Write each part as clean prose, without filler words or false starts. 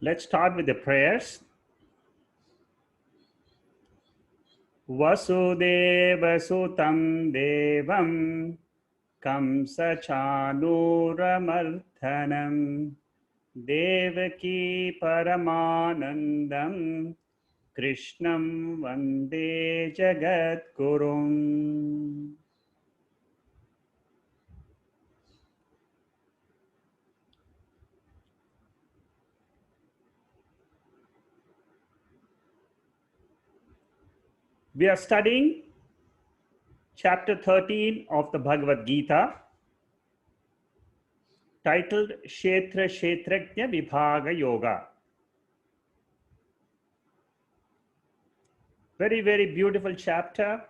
Let's start with the prayers. Vasudeva Sutam Devam Kamsa Chanuramarthanam Devaki Paramanandam Krishnam Vande Jagadgurum. We are studying chapter 13 of the Bhagavad Gita, titled shaitaknya Vibhaga Yoga. Very, very beautiful chapter,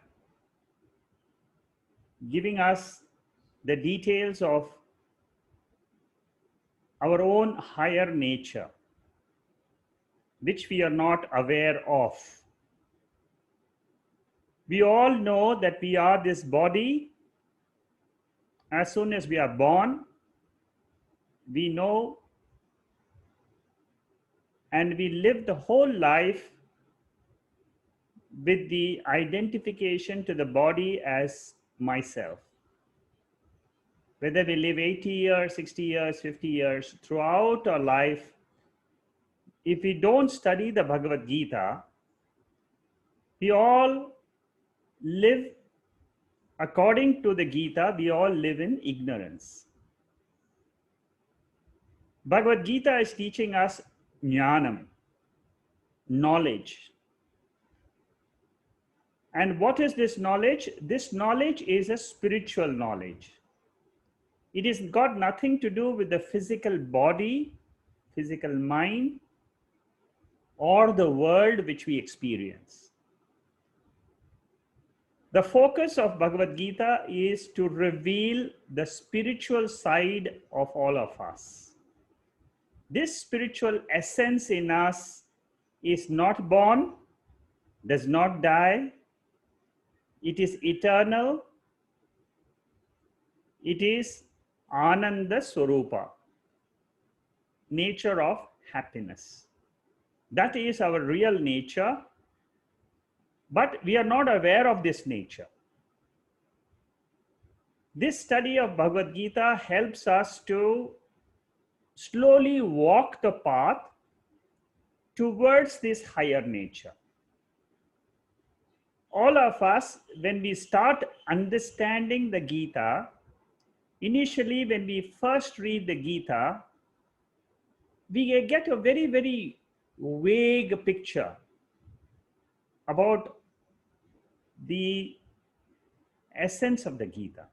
giving us the details of our own higher nature, which we are not aware of. We all know that we are this body. As soon as we are born, we know and we live the whole life with the identification to the body as myself. Whether we live 80 years, 60 years, 50 years, throughout our life, if we don't study the Bhagavad Gita, we all live according to the Gita, we all live in ignorance. Bhagavad Gita is teaching us jnanam, knowledge. And what is this knowledge? This knowledge is a spiritual knowledge. It has got nothing to do with the physical body, physical mind, or the world which we experience. The focus of Bhagavad Gita is to reveal the spiritual side of all of us. This spiritual essence in us is not born, does not die. It is eternal. It is Ananda Swarupa, nature of happiness. That is our real nature, but we are not aware of this nature. This study of Bhagavad Gita helps us to slowly walk the path towards this higher nature. All of us, when we start understanding the Gita, initially when we first read the Gita, we get a very, very vague picture about the essence of the Gita.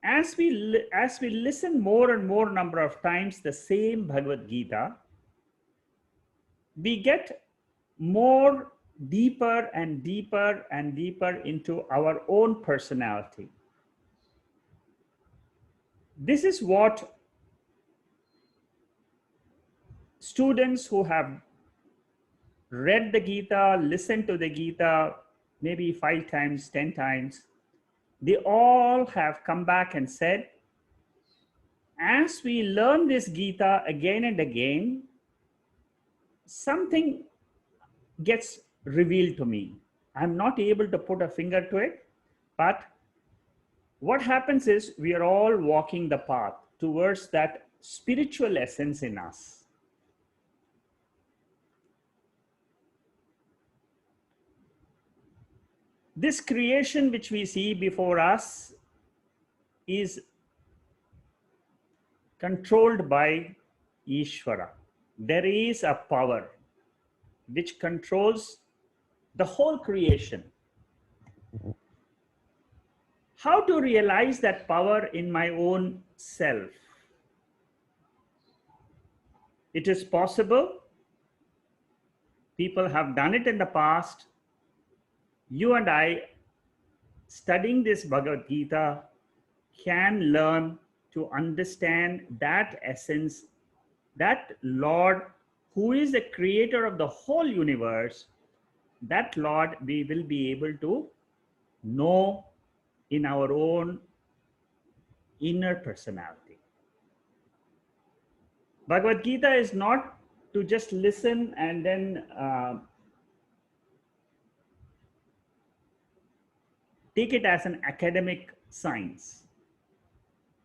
As we listen more and more number of times the same Bhagavad Gita, we get more deeper and deeper and deeper into our own personality. This is what students who have read the Gita, listened to the Gita, maybe 5 times, 10 times, they all have come back and said, as we learn this Gita again and again, something gets revealed to me. I'm not able to put a finger to it, but what happens is we are all walking the path towards that spiritual essence in us. This creation which we see before us is controlled by Ishvara. There is a power which controls the whole creation. How to realize that power in my own self? It is possible. People have done it in the past. You and I, studying this Bhagavad Gita, can learn to understand that essence, that Lord who is the creator of the whole universe. That Lord we will be able to know in our own inner personality. Bhagavad Gita is not to just listen and then take it as an academic science.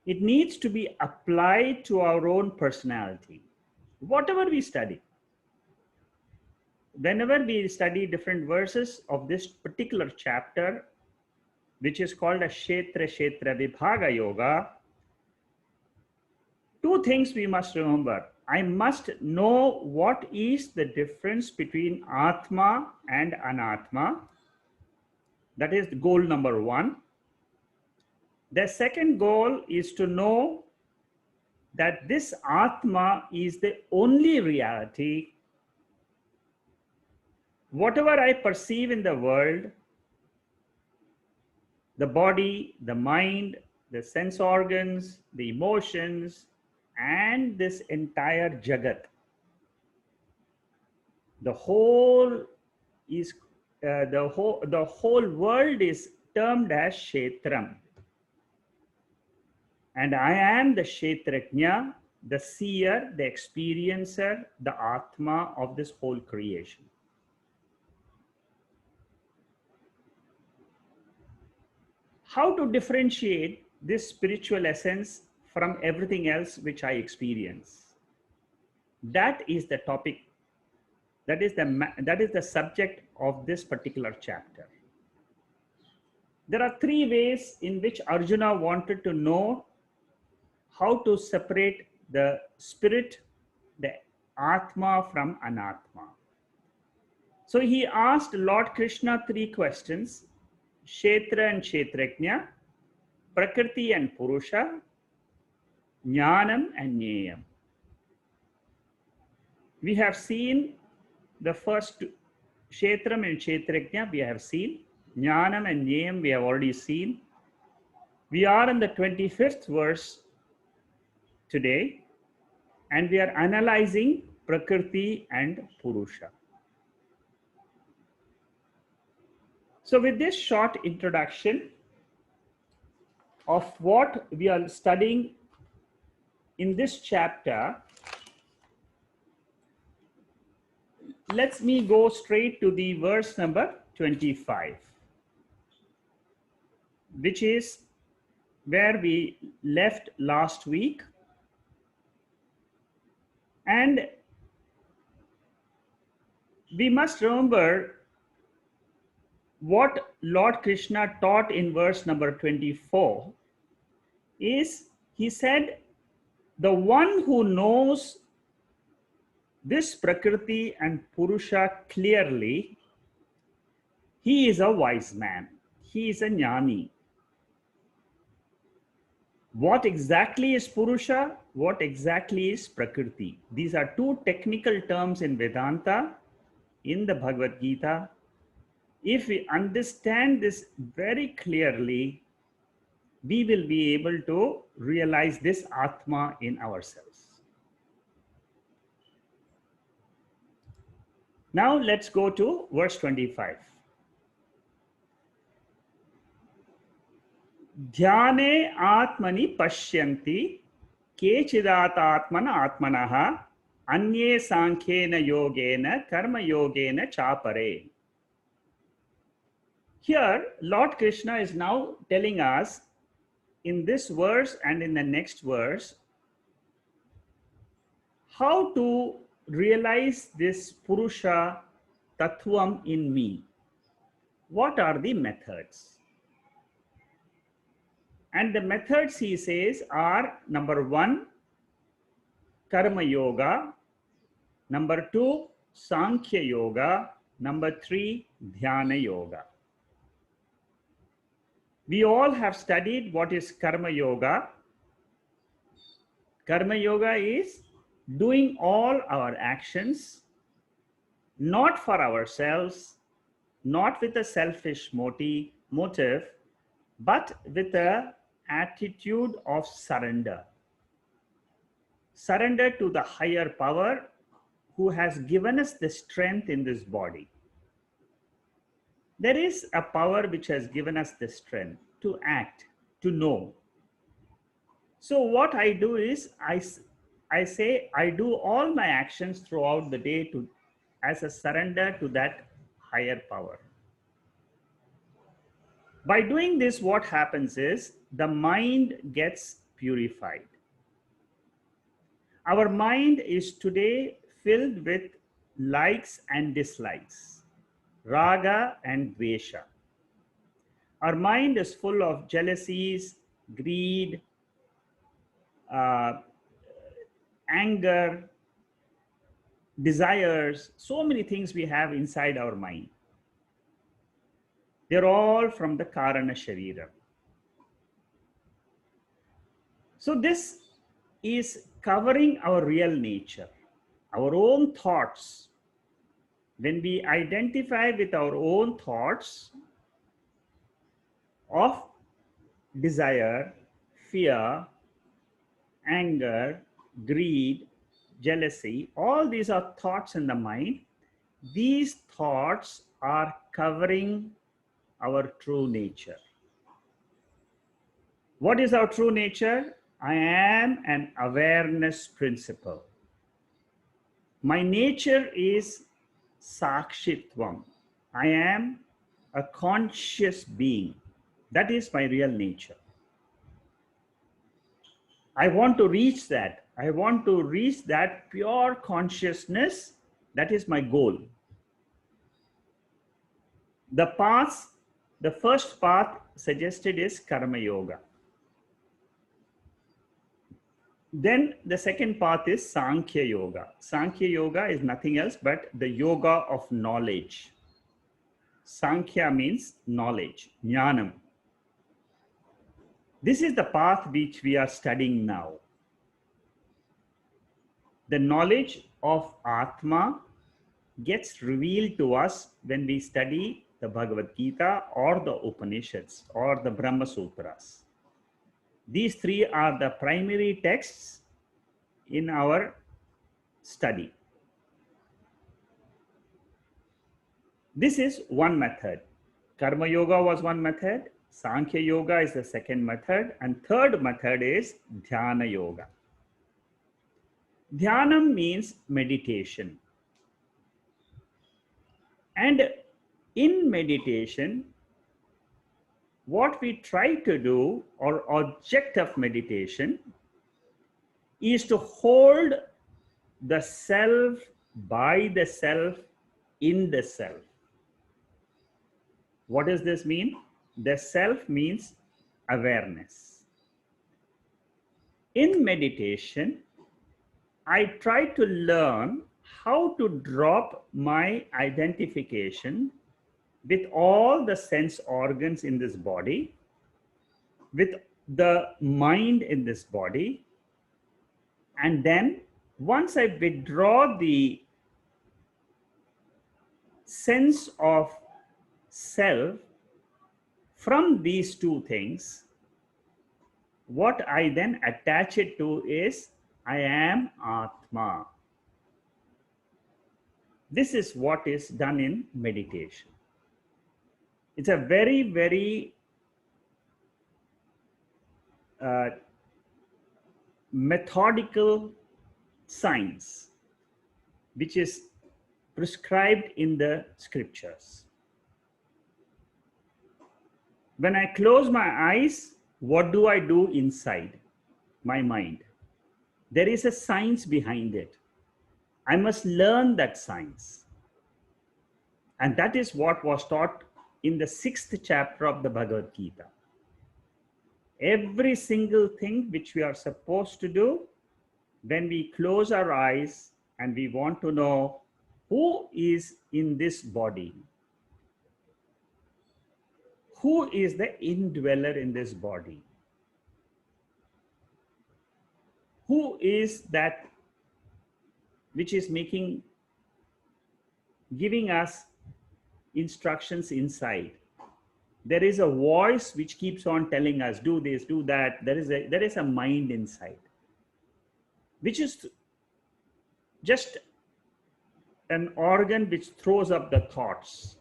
It needs to be applied to our own personality. Whatever we study, whenever we study different verses of this particular chapter, which is called a Kshetra Vibhaga Yoga, two things we must remember. I must know what is the difference between atma and anatma. That is goal number one. The second goal is to know that this atma is the only reality. Whatever I perceive in the world, the body, the mind, the sense organs, the emotions, and this entire jagat, the whole is the whole world is termed as kshetram, and I am the shaitaknya, the seer, the experiencer, the atma of this whole creation. How to differentiate this spiritual essence from everything else which I experience? That is the topic. That is the subject of this particular chapter. There are three ways in which Arjuna wanted to know how to separate the spirit, the atma, from anatma. So he asked Lord Krishna three questions: Kshetra and shaitaknya, Prakriti and Purusha, Jnanam and Jneyam. We have seen the first Kshetram and shaitaknya, we have seen. Jnanam and Jneyam, we have already seen. We are in the 25th verse today, and we are analyzing Prakriti and Purusha. So with this short introduction of what we are studying in this chapter, let me go straight to the verse number 25, which is where we left last week. And we must remember what Lord Krishna taught in verse number 24 is, he said, the one who knows this Prakriti and Purusha clearly, he is a wise man. He is a jnani. What exactly is Purusha? What exactly is Prakriti? These are two technical terms in Vedanta, in the Bhagavad Gita. If we understand this very clearly, we will be able to realize this atma in ourselves. Now let's go to verse 25. Dhyane atmani pashyanti kechidat atmana atmanaha anye sankhena yogena karma yogena chapare. Here, Lord Krishna is now telling us in this verse and in the next verse how to realize this Purusha Tattvam in me. What are the methods? And the methods, he says, are number one, Karma Yoga, number two, Sankhya Yoga, number three, Dhyana Yoga. We all have studied what is Karma Yoga. Karma Yoga is doing all our actions, not for ourselves, not with a selfish motive, but with an attitude of surrender. Surrender to the higher power who has given us the strength in this body. There is a power which has given us the strength to act, to know. So what I do is I say I do all my actions throughout the day as a surrender to that higher power. By doing this, what happens is the mind gets purified. Our mind is today filled with likes and dislikes, raga and dvesha. Our mind is full of jealousies, greed, uh, anger, desires, so many things we have inside our mind. They're all from the Karana Sharira. So this is covering our real nature, our own thoughts. When we identify with our own thoughts of desire, fear, anger, greed, jealousy, all these are thoughts in the mind. These thoughts are covering our true nature. What is our true nature? I am an awareness principle. My nature is sakshitvam. I am a conscious being. That is my real nature. I want to reach that. I want to reach that pure consciousness. That is my goal. The path, the first path suggested is karma yoga. Then the second path is Sankhya Yoga. Sankhya Yoga is nothing else but the yoga of knowledge. Sankhya means knowledge, jnanam. This is the path which we are studying now. The knowledge of Atma gets revealed to us when we study the Bhagavad Gita or the Upanishads or the Brahma Sutras. These three are the primary texts in our study. This is one method. Karma Yoga was one method. Sankhya Yoga is the second method. And third method is Dhyana Yoga. Dhyanam means meditation. And in meditation, what we try to do, or object of meditation, is to hold the self by the self in the self. What does this mean? The self means awareness. In meditation, I try to learn how to drop my identification with all the sense organs in this body, with the mind in this body. And then once I withdraw the sense of self from these two things, what I then attach it to is I am Atma. This is what is done in meditation. It's a very, very methodical science which is prescribed in the scriptures. When I close my eyes, what do I do inside my mind? There is a science behind it. I must learn that science. And that is what was taught in the 6th chapter of the Bhagavad Gita. Every single thing which we are supposed to do when we close our eyes and we want to know who is in this body, who is the indweller in this body, who is that which is giving us instructions inside. There is a voice which keeps on telling us, do this, do that. There is a mind inside, which is just an organ which throws up the thoughts.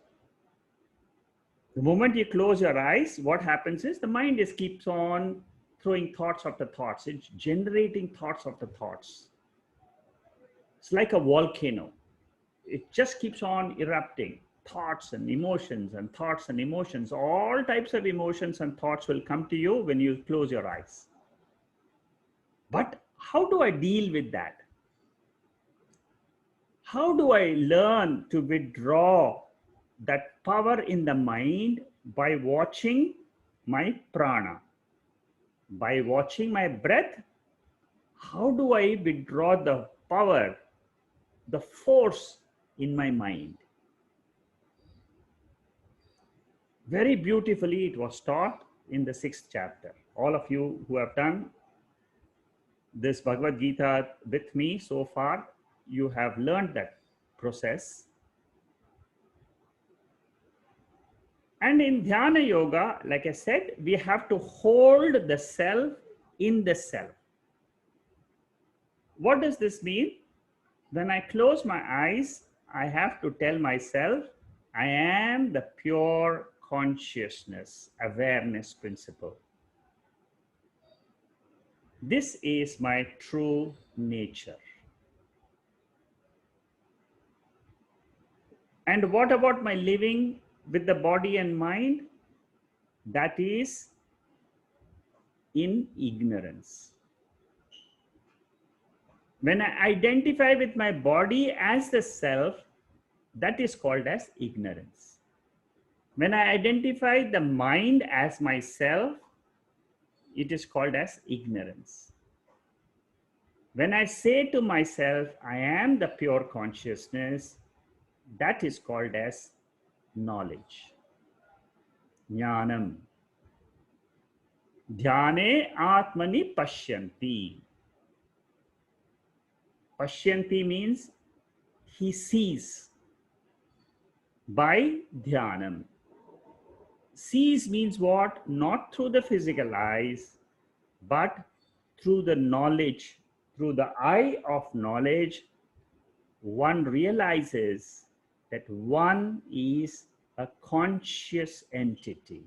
The moment you close your eyes, what happens is the mind keeps on throwing thoughts after thoughts. It's generating thoughts after thoughts. It's like a volcano. It just keeps on erupting. Thoughts and emotions and thoughts and emotions. All types of emotions and thoughts will come to you when you close your eyes. But how do I deal with that? How do I learn to withdraw that power in the mind? By watching my prana, by watching my breath. How do I withdraw the power, the force in my mind? Very beautifully it was taught in the 6th chapter. All of you who have done this Bhagavad Gita with me so far, you have learned that process. And in Dhyana Yoga, like I said, we have to hold the self in the self. What does this mean? When I close my eyes, I have to tell myself, I am the pure consciousness, awareness principle. This is my true nature. And what about my living with the body and mind? That is in ignorance. When I identify with my body as the self, that is called as ignorance. When I identify the mind as myself, it is called as ignorance. When I say to myself, I am the pure consciousness, that is called as knowledge. Jnanam. Dhyane atmani pashyanti. Pashyanti means he sees by dhyanam. Sees means what? Not through the physical eyes, but through the knowledge, through the eye of knowledge, one realizes that one is a conscious entity.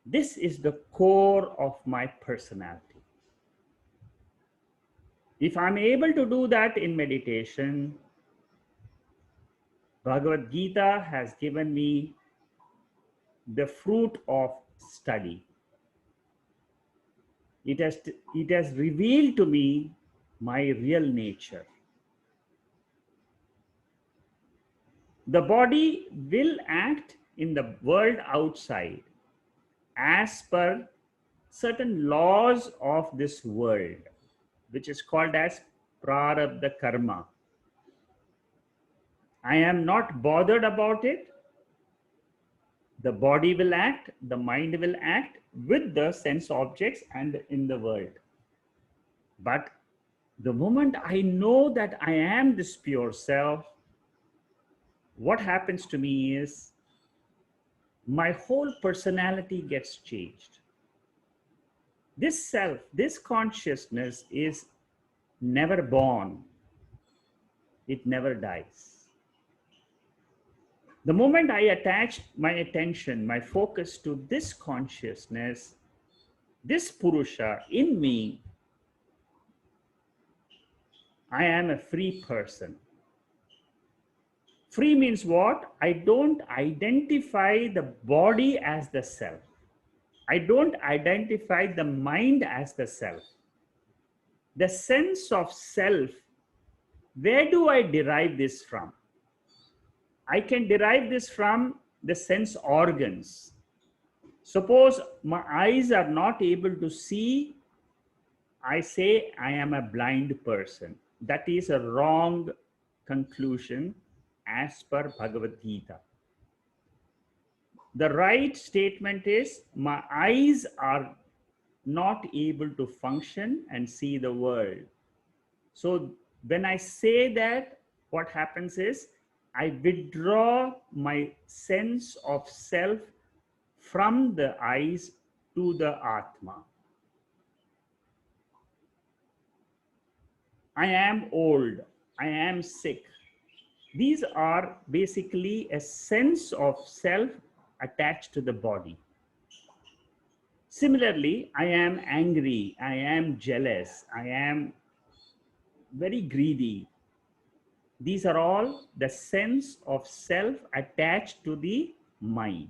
This is the core of my personality. If I'm able to do that in meditation, Bhagavad Gita has given me the fruit of study. It has revealed to me my real nature. The body will act in the world outside as per certain laws of this world, which is called as prarabdha karma. I am not bothered about it. The body will act, the mind will act with the sense objects and in the world. But the moment I know that I am this pure self, what happens to me is my whole personality gets changed. This self, this consciousness is never born. It never dies. The moment I attach my attention, my focus to this consciousness, this Purusha in me, I am a free person. Free means what? I don't identify the body as the self. I don't identify the mind as the self. The sense of self, where do I derive this from? I can derive this from the sense organs. Suppose my eyes are not able to see, I say I am a blind person. That is a wrong conclusion as per Bhagavad Gita. The right statement is my eyes are not able to function and see the world. So when I say that, what happens is I withdraw my sense of self from the eyes to the atma. I am old, I am sick. These are basically a sense of self attached to the body. Similarly, I am angry, I am jealous, I am very greedy. These are all the sense of self attached to the mind.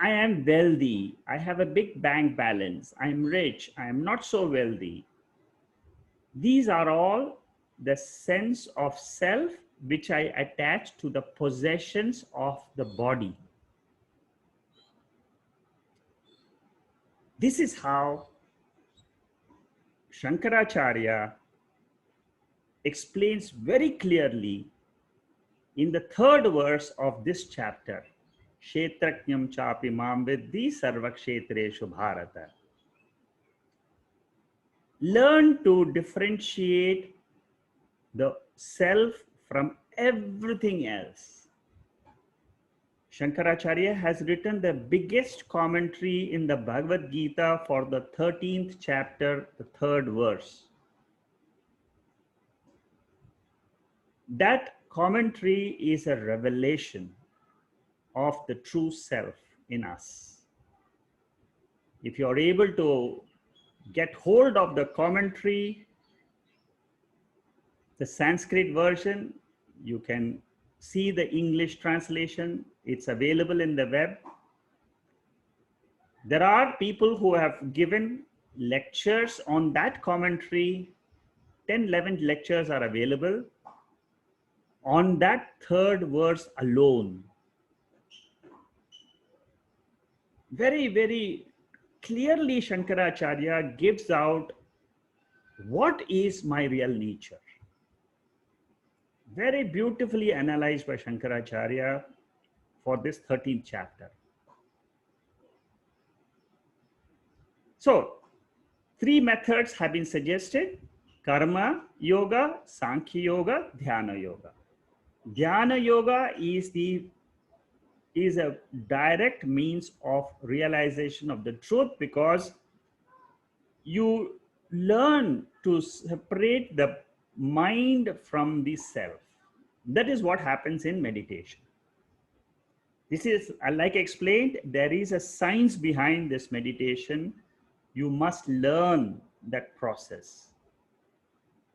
I am wealthy. I have a big bank balance. I am rich. I am not so wealthy. These are all the sense of self which I attach to the possessions of the body. This is how Shankaracharya explains very clearly in the third verse of this chapter. Shaitaknyam chapi mam vidhi sarvakshetreshu bharata. Learn to differentiate the self from everything else. Shankaracharya has written the biggest commentary in the Bhagavad Gita for the 13th chapter, the third verse. That commentary is a revelation of the true self in us. If you are able to get hold of the commentary, the Sanskrit version, you can see the English translation. It's available in the web. There are people who have given lectures on that commentary. 10, 11 lectures are available on that third verse alone. Very, very clearly Shankaracharya gives out what is my real nature. Very beautifully analyzed by Shankaracharya for this 13th chapter. So, 3 methods have been suggested: karma yoga, sankhya yoga, dhyana yoga. Dhyana yoga is a direct means of realization of the truth, because you learn to separate the mind from the self. That is what happens in meditation. This is, like I explained, there is a science behind this meditation. You must learn that process.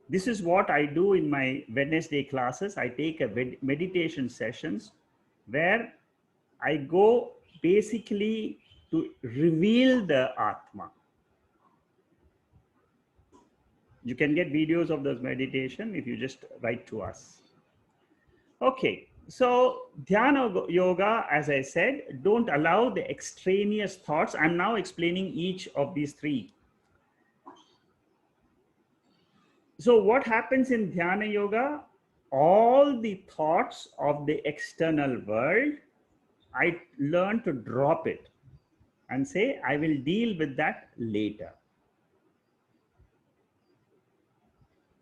This is what I do in my Wednesday classes. I take a meditation sessions where I go basically to reveal the atma. You can get videos of those meditation if you just write to us. Okay, so dhyana yoga, as I said, don't allow the extraneous thoughts. I'm now explaining each of these 3. So what happens in dhyana yoga? All the thoughts of the external world, I learn to drop it and say, I will deal with that later.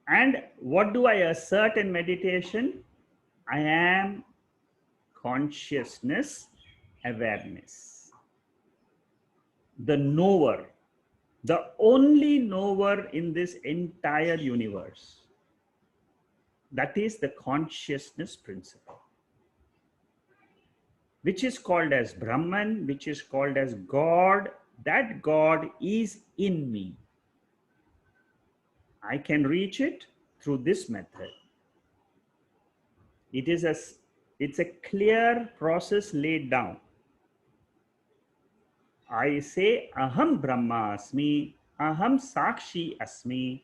And what do I assert in meditation? I am consciousness, awareness. The knower, the only knower in this entire universe. That is the consciousness principle, which is called as Brahman, which is called as God. That God is in me. I can reach it through this method. It's a clear process laid down. I say aham brahma asmi, aham sakshi asmi.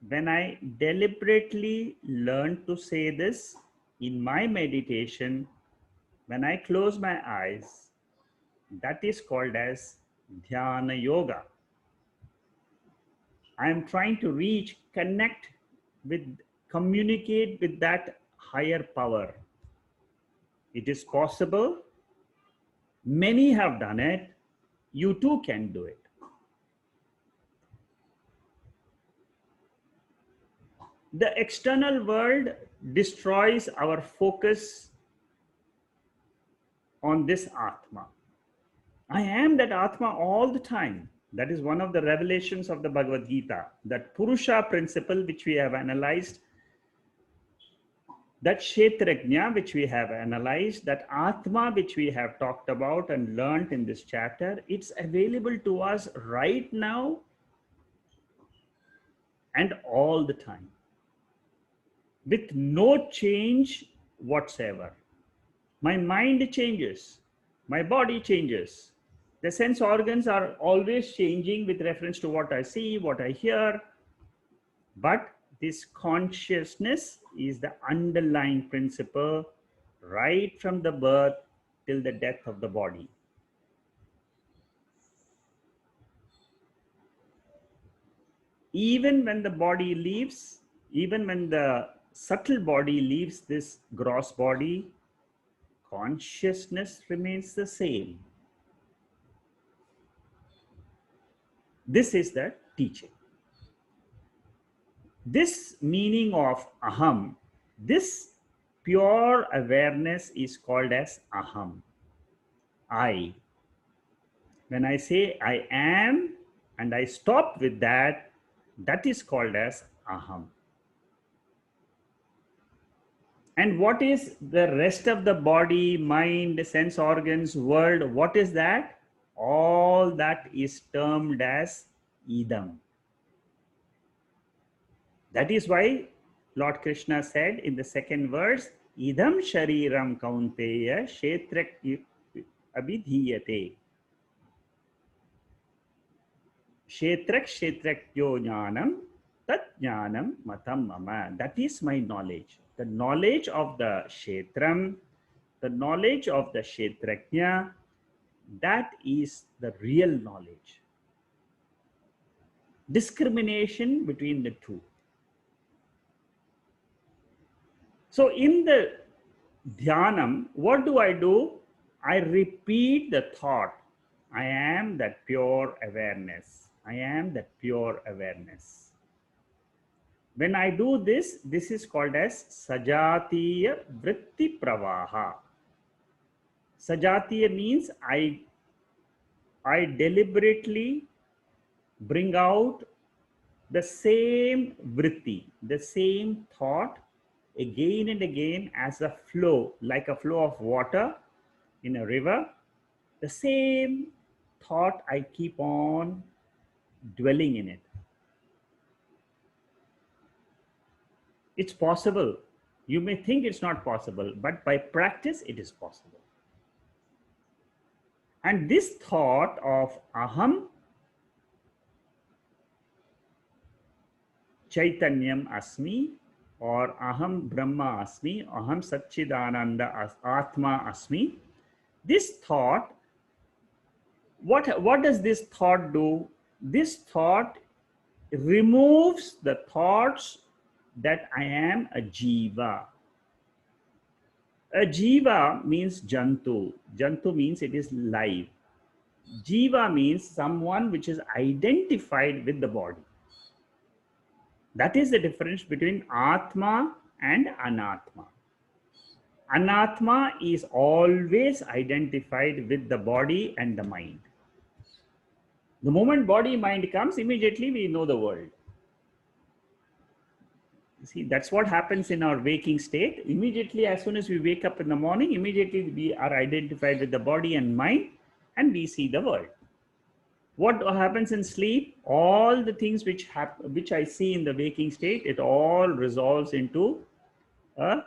When I deliberately learn to say this in my meditation, when I close my eyes, that is called as dhyana yoga. I am trying to reach, connect with, communicate with that higher power. It is possible. Many have done it. You too can do it. The external world destroys our focus on this atma. I am that atma all the time. That is one of the revelations of the Bhagavad Gita. That Purusha principle which we have analyzed, that shaitaknya which we have analyzed, that atma which we have talked about and learned in this chapter, it's available to us right now and all the time, with no change whatsoever. My mind changes, my body changes. The sense organs are always changing with reference to what I see, what I hear. But this consciousness is the underlying principle right from the birth till the death of the body. Even when the body leaves, even when the subtle body leaves this gross body, consciousness remains the same. This is the teaching. This meaning of aham, this pure awareness is called as aham, I. When I say I am and I stop with that, that is called as aham. And what is the rest of the body, mind, sense organs, world? What is that? All that is termed as idam. That is why Lord Krishna said in the second verse, idam shariram kaunteya shetrak abhidhiyate. Shetrak shetrakyo jnanam tat jnanam matam mama. That is my knowledge. The knowledge of the shetram, the knowledge of the shaitaknya, that is the real knowledge. Discrimination between the two. So in the dhyanam, what do? I repeat the thought. I am that pure awareness. I am that pure awareness. When I do this, this is called as sajatiya vritti pravaha. Sajatiya means I deliberately bring out the same vritti, the same thought again and again as a flow, like a flow of water in a river. The same thought, I keep on dwelling in it. It's possible. You may think it's not possible, but by practice, it is possible. And this thought of aham chaitanyam asmi, or aham brahma asmi, aham satchidananda atma asmi, this thought, what does this thought do? This thought removes the thoughts that I am a jiva. A jiva means jantu. Jantu means it is live. Jiva means someone which is identified with the body. That is the difference between atma and anatma. Anatma is always identified with the body and the mind. The moment body mind comes, immediately we know the world. See, that's what happens in our waking state. Immediately, as soon as we wake up in the morning, immediately we are identified with the body and mind, and we see the world. What happens in sleep? All the things which I see in the waking state, it all resolves into a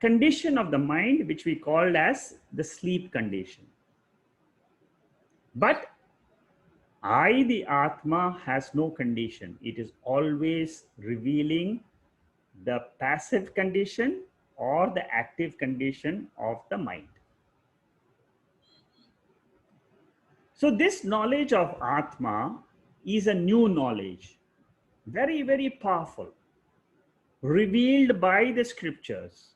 condition of the mind, which we call as the sleep condition. But I, the Atma, has no condition. It is always revealing the passive condition or the active condition of the mind. So this knowledge of Atma is a new knowledge, very, very powerful, revealed by the scriptures,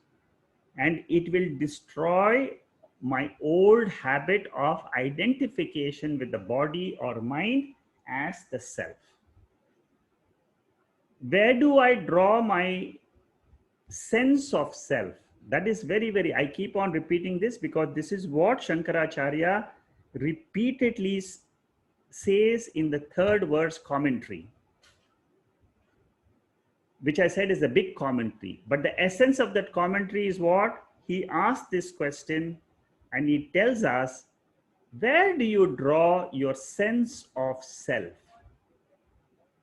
and it will destroy my old habit of identification with the body or mind as the self. Where do I draw my sense of self? That is very, very, I keep on repeating this because this is what Shankaracharya repeatedly says in the third verse commentary, which I said is a big commentary. But the essence of that commentary is what? He asked this question and he tells us, where do you draw your sense of self?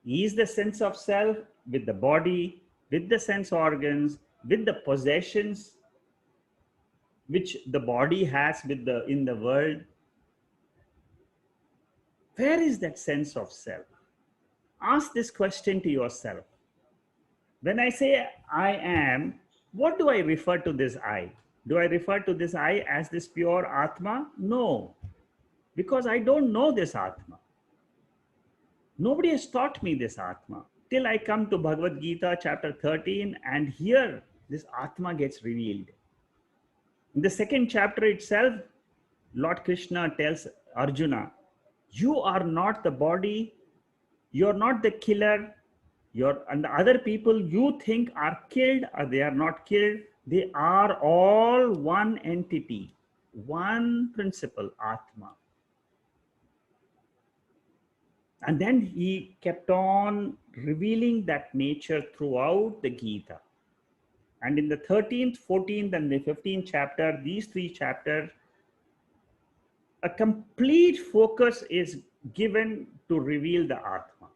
is the sense of self with the body, with the sense organs, with the possessions which the body has with the in the world. Where is that sense of self? Ask this question to yourself. When I say I am, what do I refer to this I? Do I refer to this I as this pure Atma? No, because I don't know this Atma. Nobody has taught me this Atma till I come to Bhagavad Gita chapter 13, and here this Atma gets revealed. In the second chapter itself, Lord Krishna tells Arjuna, you are not the body, you're not the killer, you're, and the other people you think are killed or they are not killed, they are all one entity, one principle, Atma. And then he kept on revealing that nature throughout the Gita. And in the 13th, 14th, and the 15th chapter, these three chapters, a complete focus is given to reveal the Atma.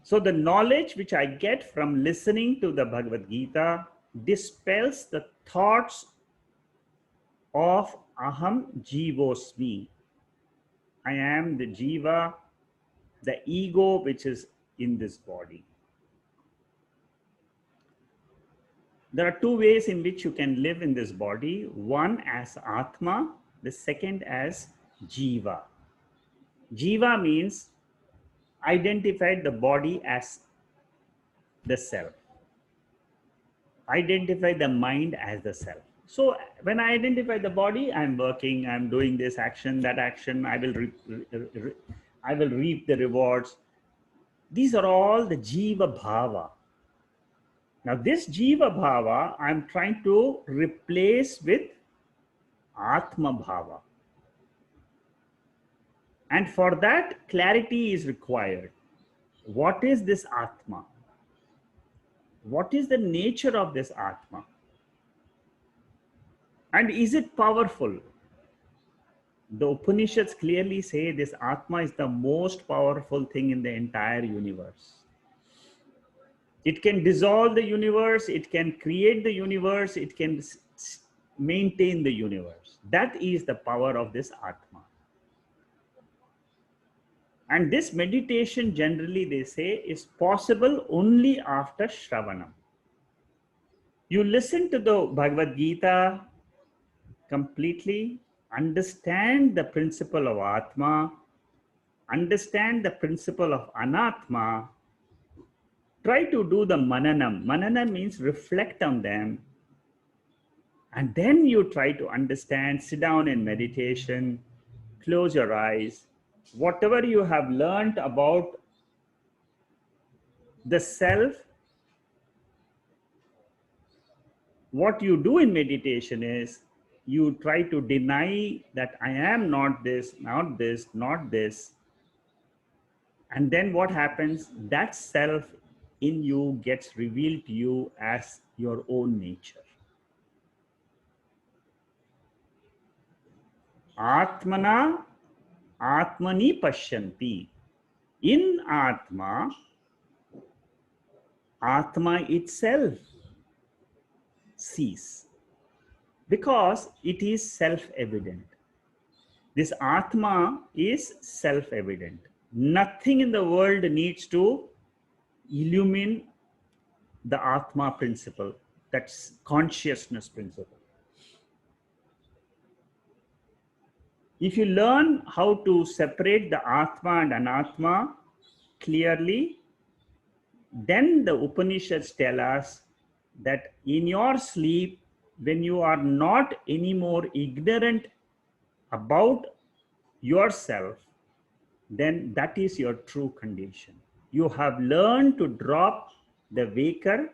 So the knowledge which I get from listening to the Bhagavad Gita dispels the thoughts of aham jivosmi. I am the jiva, the ego which is in this body. There are two ways in which you can live in this body. One as atma, the second as jiva. Jiva means identify the body as the self. Identify the mind as the self. So when I identify the body, I'm working, I'm doing this action, that action, I will reap the rewards. These are all the jiva bhava. Now this jiva bhava, I'm trying to replace with atma bhava. And for that, clarity is required. What is this atma? What is the nature of this atma? And is it powerful? The Upanishads clearly say this atma is the most powerful thing in the entire universe. It can dissolve the universe, it can create the universe, it can maintain the universe. That is the power of this atma. And this meditation, generally they say, is possible only after Shravanam. You listen to the Bhagavad Gita completely, understand the principle of atma, understand the principle of anatma, try to do the mananam. Mananam means reflect on them. And then you try to understand, sit down in meditation, close your eyes. Whatever you have learned about the self, what you do in meditation is you try to deny that I am not this, not this, not this. And then what happens? That self in you gets revealed to you as your own nature. Atmana atmani pashyanti. In atma, atma itself sees, because it is self-evident. This atma is self-evident. Nothing in the world needs to illumine the atma principle, that's consciousness principle. If you learn how to separate the atma and anatma clearly, then the Upanishads tell us that in your sleep, when you are not anymore ignorant about yourself, then that is your true condition. You have learned to drop the waker,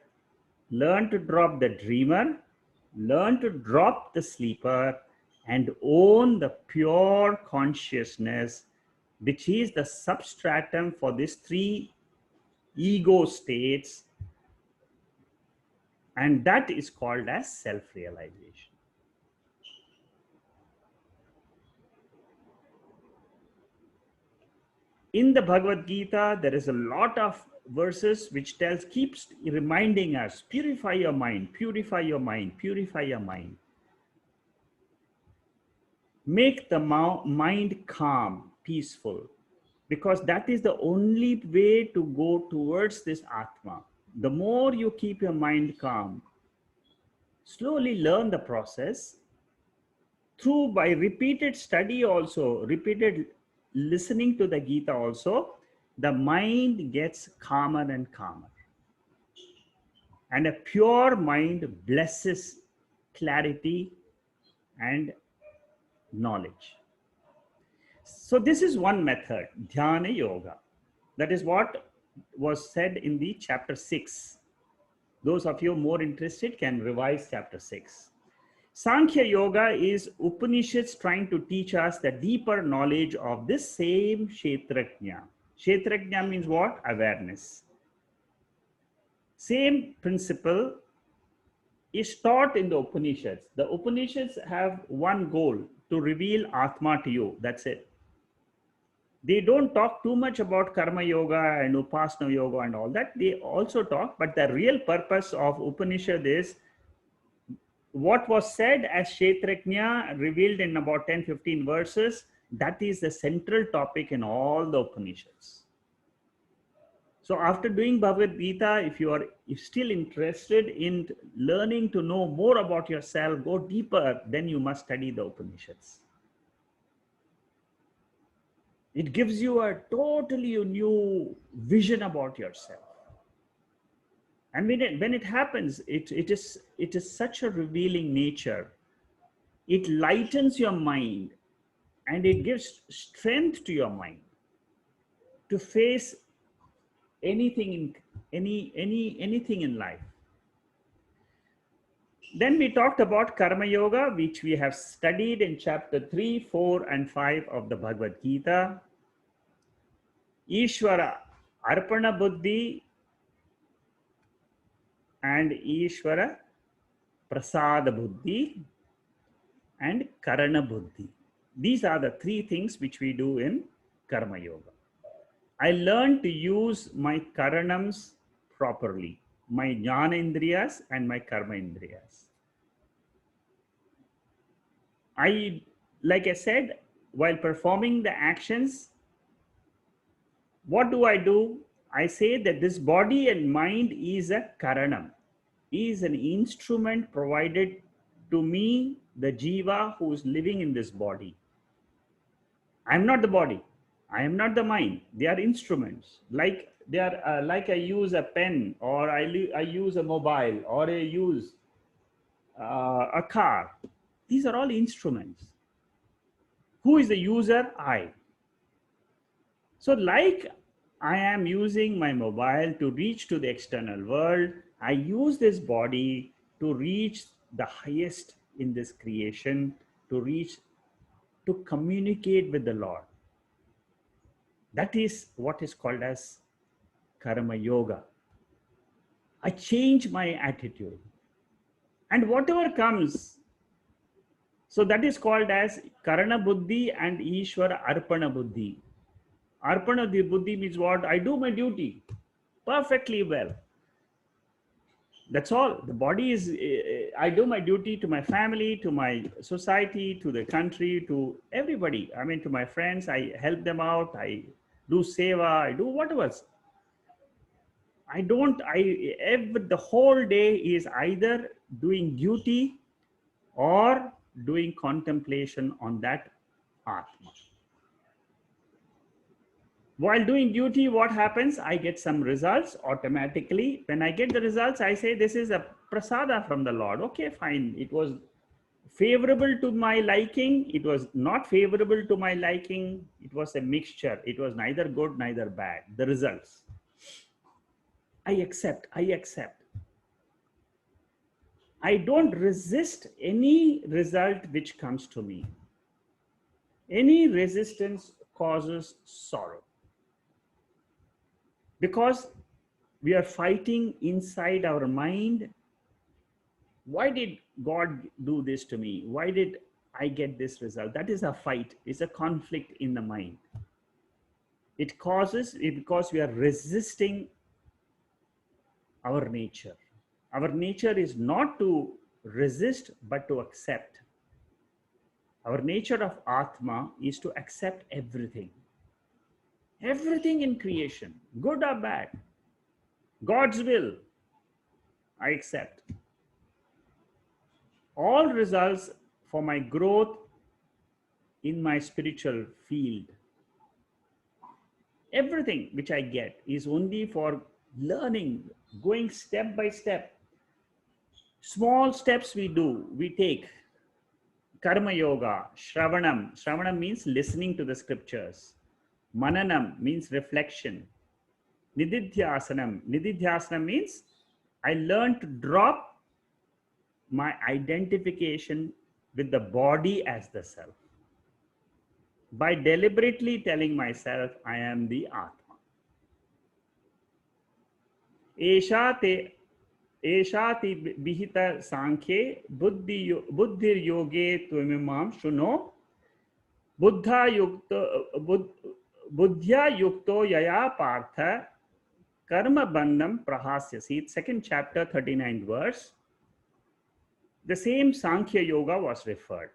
learn to drop the dreamer, learn to drop the sleeper, and own the pure consciousness, which is the substratum for these three ego states, and that is called as self-realization. In the Bhagavad Gita, there is a lot of verses which keeps reminding us, purify your mind, purify your mind, purify your mind. Make the mind calm, peaceful, because that is the only way to go towards this atma. The more you keep your mind calm, slowly learn the process through by repeated study also, repeated listening to the Gita also, the mind gets calmer and calmer. And a pure mind blesses clarity and knowledge. So this is one method, dhyana yoga. That is what was said in the chapter 6. Those of you more interested can revise chapter 6. Sankhya Yoga is Upanishads trying to teach us the deeper knowledge of this same shaitaknya. Shaitaknya means what? Awareness. Same principle is taught in the Upanishads. The Upanishads have one goal, to reveal Atma to you. That's it. They don't talk too much about Karma Yoga and Upasana Yoga and all that. They also talk, but the real purpose of Upanishad is what was said as shaitaknya, revealed in about 10-15 verses. That is the central topic in all the Upanishads. So after doing Bhagavad Gita, if you are still interested in learning to know more about yourself, go deeper, then you must study the Upanishads. It gives you a totally new vision about yourself. And when it happens, it is such a revealing nature. It lightens your mind and it gives strength to your mind to face anything anything in life. Then we talked about Karma Yoga, which we have studied in chapter 3, 4, and 5 of the Bhagavad Gita. Ishvara Arpana Buddhi and Ishvara Prasada Buddhi and Karana Buddhi. These are the three things which we do in Karma Yoga. I learned to use my karanams properly, my jnana indriyas and my karma indriyas. Like I said, while performing the actions, what do? I say that this body and mind is a karanam, is an instrument provided to me, the jiva who is living in this body. I am not the body. I am not the mind. They are instruments. Like they are like I use a pen, or I use a mobile, or I use a car. These are all instruments. Who is the user? I. So like I am using my mobile to reach to the external world, I use this body to reach the highest in this creation, to communicate with the Lord. That is what is called as Karma Yoga. I change my attitude. And whatever comes, so that is called as Karana Buddhi and Ishvara Arpana Buddhi. Arpana Buddhi means what? I do my duty perfectly well. That's all. The body is, I do my duty to my family, to my society, to the country, to everybody. I mean, to my friends, I help them out. I do seva, I do whatever. The whole day is either doing duty or doing contemplation on that atma. While doing duty, what happens? I get some results automatically. When I get the results, I say, this is a prasada from the Lord. Okay, fine. It was favorable to my liking. It was not favorable to my liking. It was a mixture. It was neither good, neither bad. The results. I accept. I don't resist any result which comes to me. Any resistance causes sorrow. Because we are fighting inside our mind. Why did God do this to me? Why did I get this result? That is a fight. It's a conflict in the mind. It causes it because we are resisting our nature. Our nature is not to resist but to accept. Our nature of atma is to accept everything. Everything in creation, good or bad, God's will, I accept. All results for my growth in my spiritual field. Everything which I get is only for learning, going step by step. Small steps we take. Karma yoga, shravanam. Shravanam means listening to the scriptures. Mananam means reflection. Nididhyasanam. Nididhyasanam means I learn to drop my identification with the body as the self. By deliberately telling myself, I am the Atma. Eshate bihita sankhye buddhir yoge tvimimam shuno buddhya yukto yaya partha karma bandham prahasyasi. Second chapter, 39th verse. The same Sankhya yoga was referred.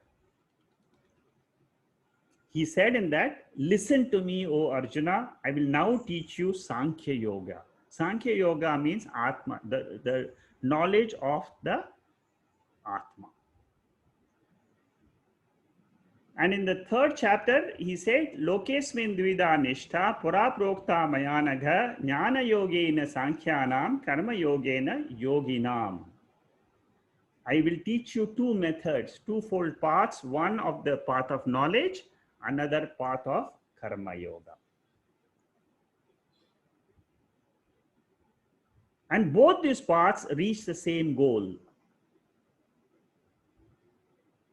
He said in that, listen to me, O Arjuna, I will now teach you Sankhya yoga. Sankhya yoga means atma, the knowledge of the atma. And in the third chapter, he said, Lokesmin dvida nishtha pura prokta mayanagha jnana yogena sankhyanam karma yogena yoginam. I will teach you two methods, twofold paths, one of the path of knowledge, another path of karma yoga. And both these paths reach the same goal.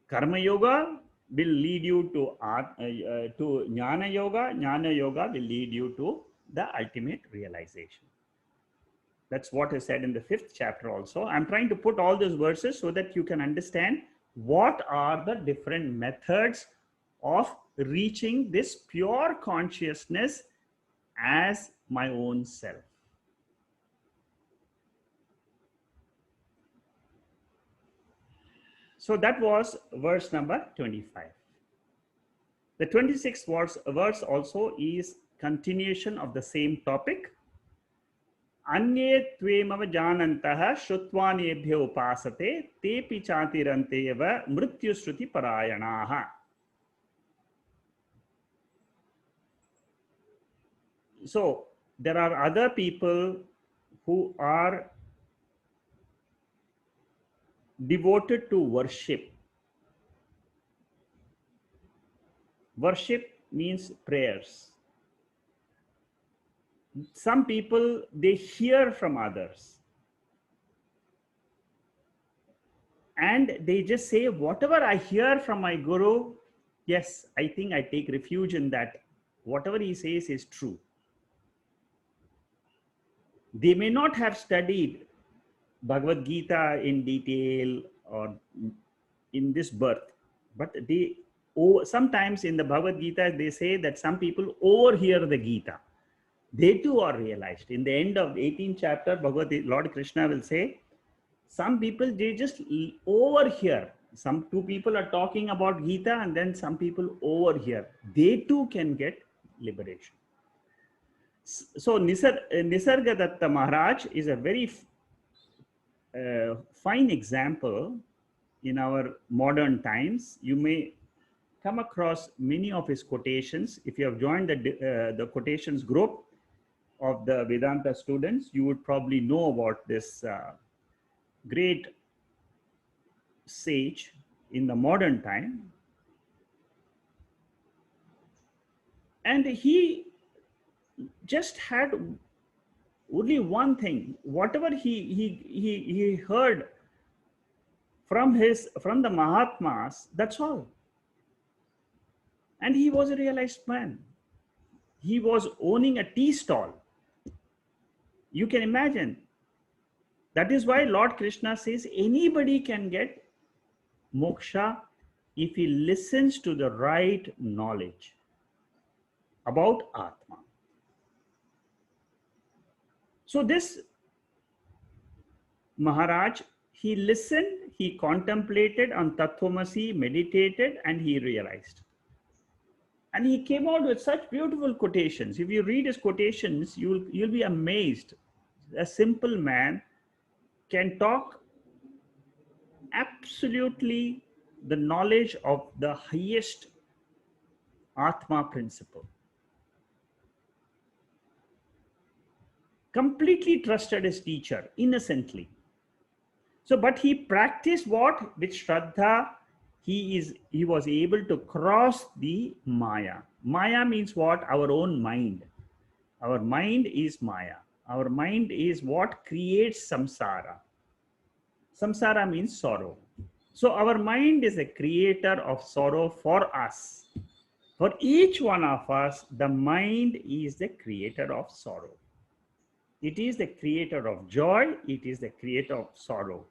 Karma yoga will lead you to jnana yoga. Jnana yoga will lead you to the ultimate realization. That's what is said in the 5th chapter also. I'm trying to put all those verses so that you can understand what are the different methods of reaching this pure consciousness as my own self. So that was verse number 25. The 26th verse also is continuation of the same topic. Anye tvemava janantaha shrutvanebhyo upasate tepi chatiranteva mrityu shruti parayanaha. So there are other people who are devoted to worship. Worship means prayers. Some people, they hear from others and they just say, whatever I hear from my guru, yes, I think I take refuge in that. Whatever he says is true. They may not have studied Bhagavad Gita in detail or in this birth, but they sometimes in the Bhagavad Gita, they say that some people overhear the Gita. They too are realized. In the end of the 18th chapter, Lord Krishna will say, some people, they just overhear. Two people are talking about Gita and then some people overhear. They too can get liberation. So Nisargadatta Maharaj is a very fine example in our modern times. You may come across many of his quotations. If you have joined the quotations group of the Vedanta students, you would probably know about this great sage in the modern time. And he just had only one thing. Whatever he heard from the Mahatmas, that's all. And he was a realized man. He was owning a tea stall. You can imagine. That is why Lord Krishna says anybody can get moksha if he listens to the right knowledge about Atma. So this Maharaj, he listened, he contemplated on Tattvamasi, meditated, and he realized. And he came out with such beautiful quotations. If you read his quotations, you'll be amazed. A simple man can talk absolutely the knowledge of the highest atma principle. Completely trusted his teacher innocently. So, but he practiced what? With Shraddha, he was able to cross the Maya. Maya means what? Our own mind. Our mind is Maya. Our mind is what creates samsara. Samsara means sorrow. So our mind is a creator of sorrow for us. For each one of us, the mind is the creator of sorrow. It is the creator of joy. It is the creator of sorrow.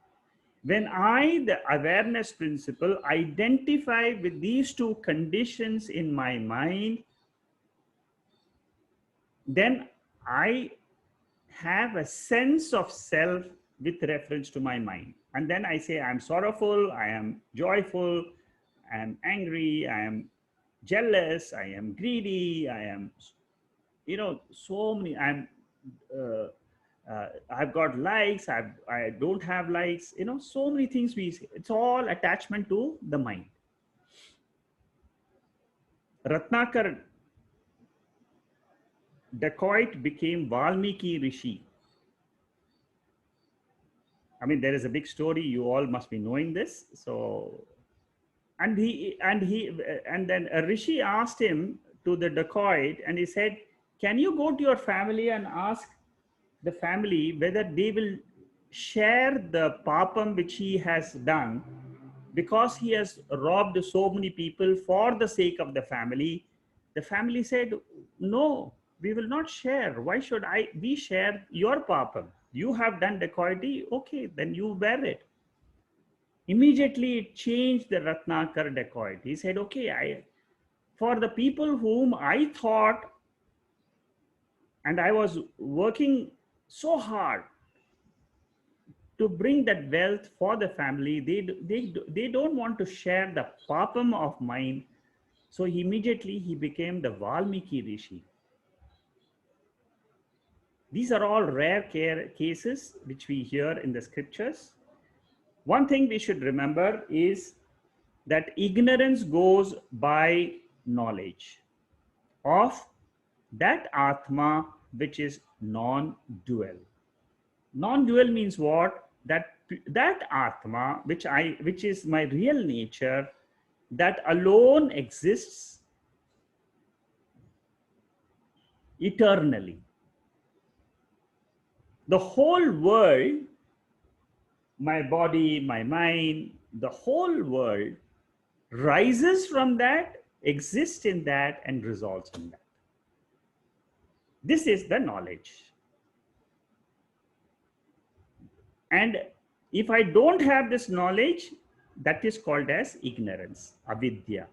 When I, the awareness principle, identify with these two conditions in my mind, then I have a sense of self with reference to my mind. And then I say, I'm sorrowful, I am joyful, I am angry, I am jealous, I am greedy, I am, so many, I've got likes, I don't have likes, so many things we say. It's all attachment to the mind. Ratnakar dacoit became Valmiki Rishi. I mean, there is a big story. You all must be knowing this. So, and then a Rishi asked him to the dacoit, and he said, "Can you go to your family and ask the family whether they will share the papam which he has done, because he has robbed so many people for the sake of the family?" The family said, "No, we will not share. Why should we share your papam? You have done dacoity, okay, then you bear it." Immediately it changed the Ratnakar dacoit. He said, "Okay, for the people whom I thought, and I was working so hard to bring that wealth for the family, they don't want to share the papam of mine." So immediately he became the Valmiki Rishi. These are all rare cases which we hear in the scriptures. One thing we should remember is that ignorance goes by knowledge of that atma which is non-dual. Non-dual means what? That atma which is my real nature, that alone exists eternally. The whole world, my body, my mind, the whole world rises from that, exists in that, and resolves in that. This is the knowledge. And if I don't have this knowledge, that is called as ignorance, avidya.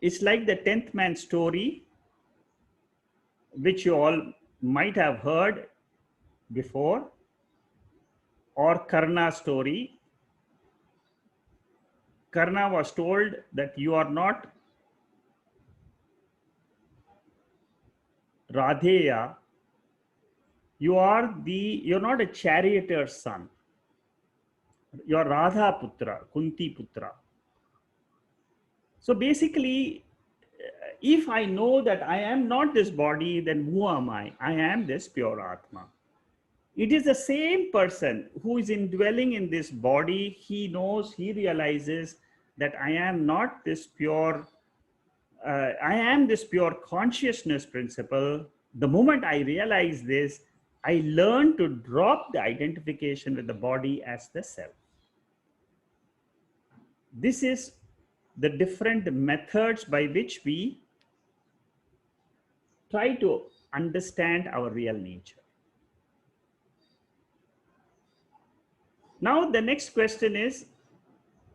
It's like the 10th man story, which you all might have heard before, or Karna story. Karna was told that you are not Radheya, you're not a charioteer's son. You're Radha Putra, Kunti Putra. So basically, if I know that I am not this body, then who am I? I am this pure Atma. It is the same person who is indwelling in this body. He knows, he realizes that I am not this pure, I am this pure consciousness principle. The moment I realize this, I learn to drop the identification with the body as the self. This is the different methods by which we try to understand our real nature. Now, the next question is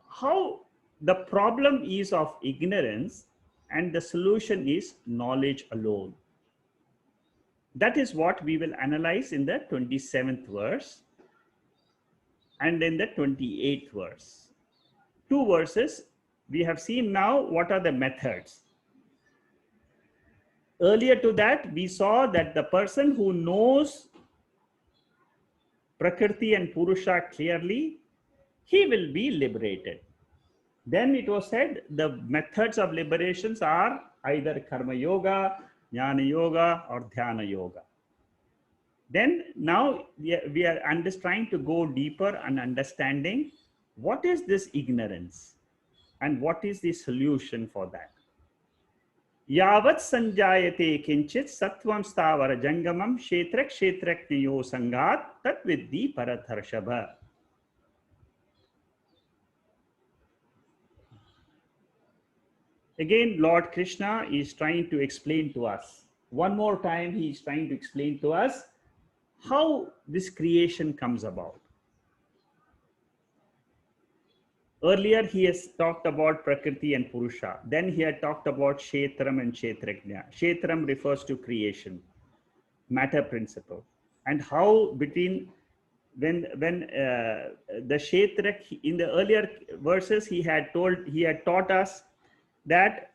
how the problem is of ignorance and the solution is knowledge alone. That is what we will analyze in the 27th verse and in the 28th verse. Two verses. We have seen now what are the methods. Earlier to that, we saw that the person who knows Prakriti and Purusha clearly, he will be liberated. Then it was said the methods of liberations are either karma yoga, jnana yoga, or dhyana yoga. Then now we are trying to go deeper and understanding what is this ignorance and what is the solution for that. Yavat sanjayate kinchit sattvam stavara jangamam kshetrak kshetrakniyo sangat tat viddhi paratharshava. Again, Lord Krishna is trying to explain to us. One more time, he is trying to explain to us how this creation comes about. Earlier, he has talked about Prakriti and Purusha. Then he had talked about Kshetram and Kshetraknya. Kshetram refers to creation, matter principle. And how between when the Kshetrak, in the earlier verses, he had taught us that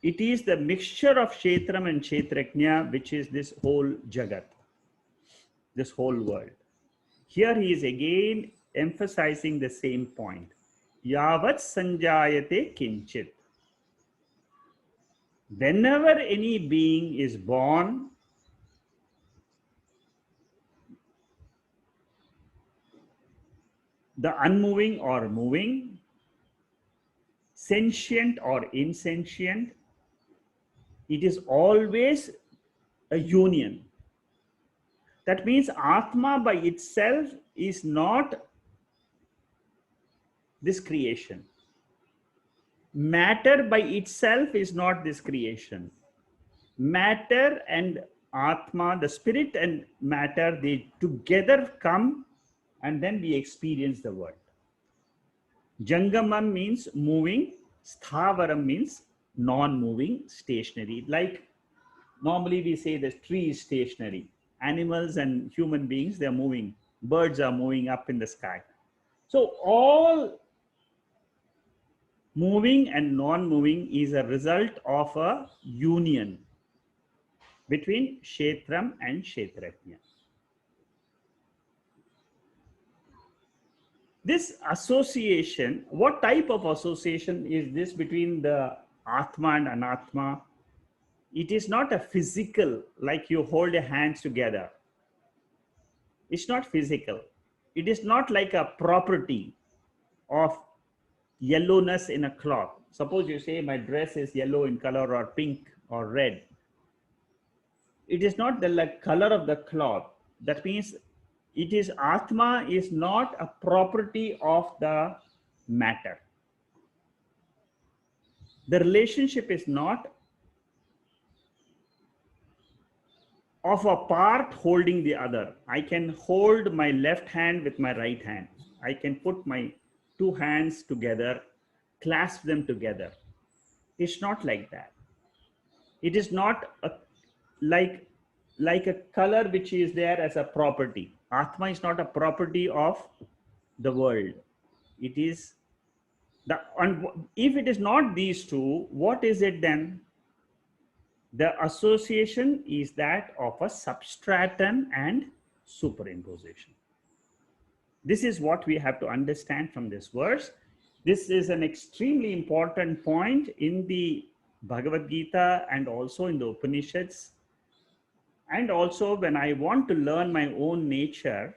it is the mixture of Kshetram and Kshetraknya which is this whole Jagat, this whole world. Here he is again emphasizing the same point. Yavat sanjayate kinchit. Whenever any being is born, the unmoving or moving, sentient or insentient, it is always a union. That means atma by itself is not this creation. Matter by itself is not this creation. Matter and atma, the spirit and matter, they together come and then we experience the world. Jangamam means moving, sthavaram means non-moving, stationary. Like normally we say the tree is stationary. Animals and human beings, they are moving. Birds are moving up in the sky. So all moving and non-moving is a result of a union between Kshetram and Kshetraknya. This association, what type of association is this between the atma and anatma? It is not a physical, like you hold your hands together. It's not physical. It is not like a property of yellowness in a cloth. Suppose you say my dress is yellow in color or pink or red. It is not the color of the cloth. That means it is atma is not a property of the matter. The relationship is not of a part holding the other. I can hold my left hand with my right hand. I can put my two hands together, clasp them together. It's not like that. It is not like a color which is there as a property. Atma is not a property of the world. It is if it is not these two, what is it then? The association is that of a substratum and superimposition. This is what we have to understand from this verse. This is an extremely important point in the Bhagavad Gita and also in the Upanishads. And also when I want to learn my own nature,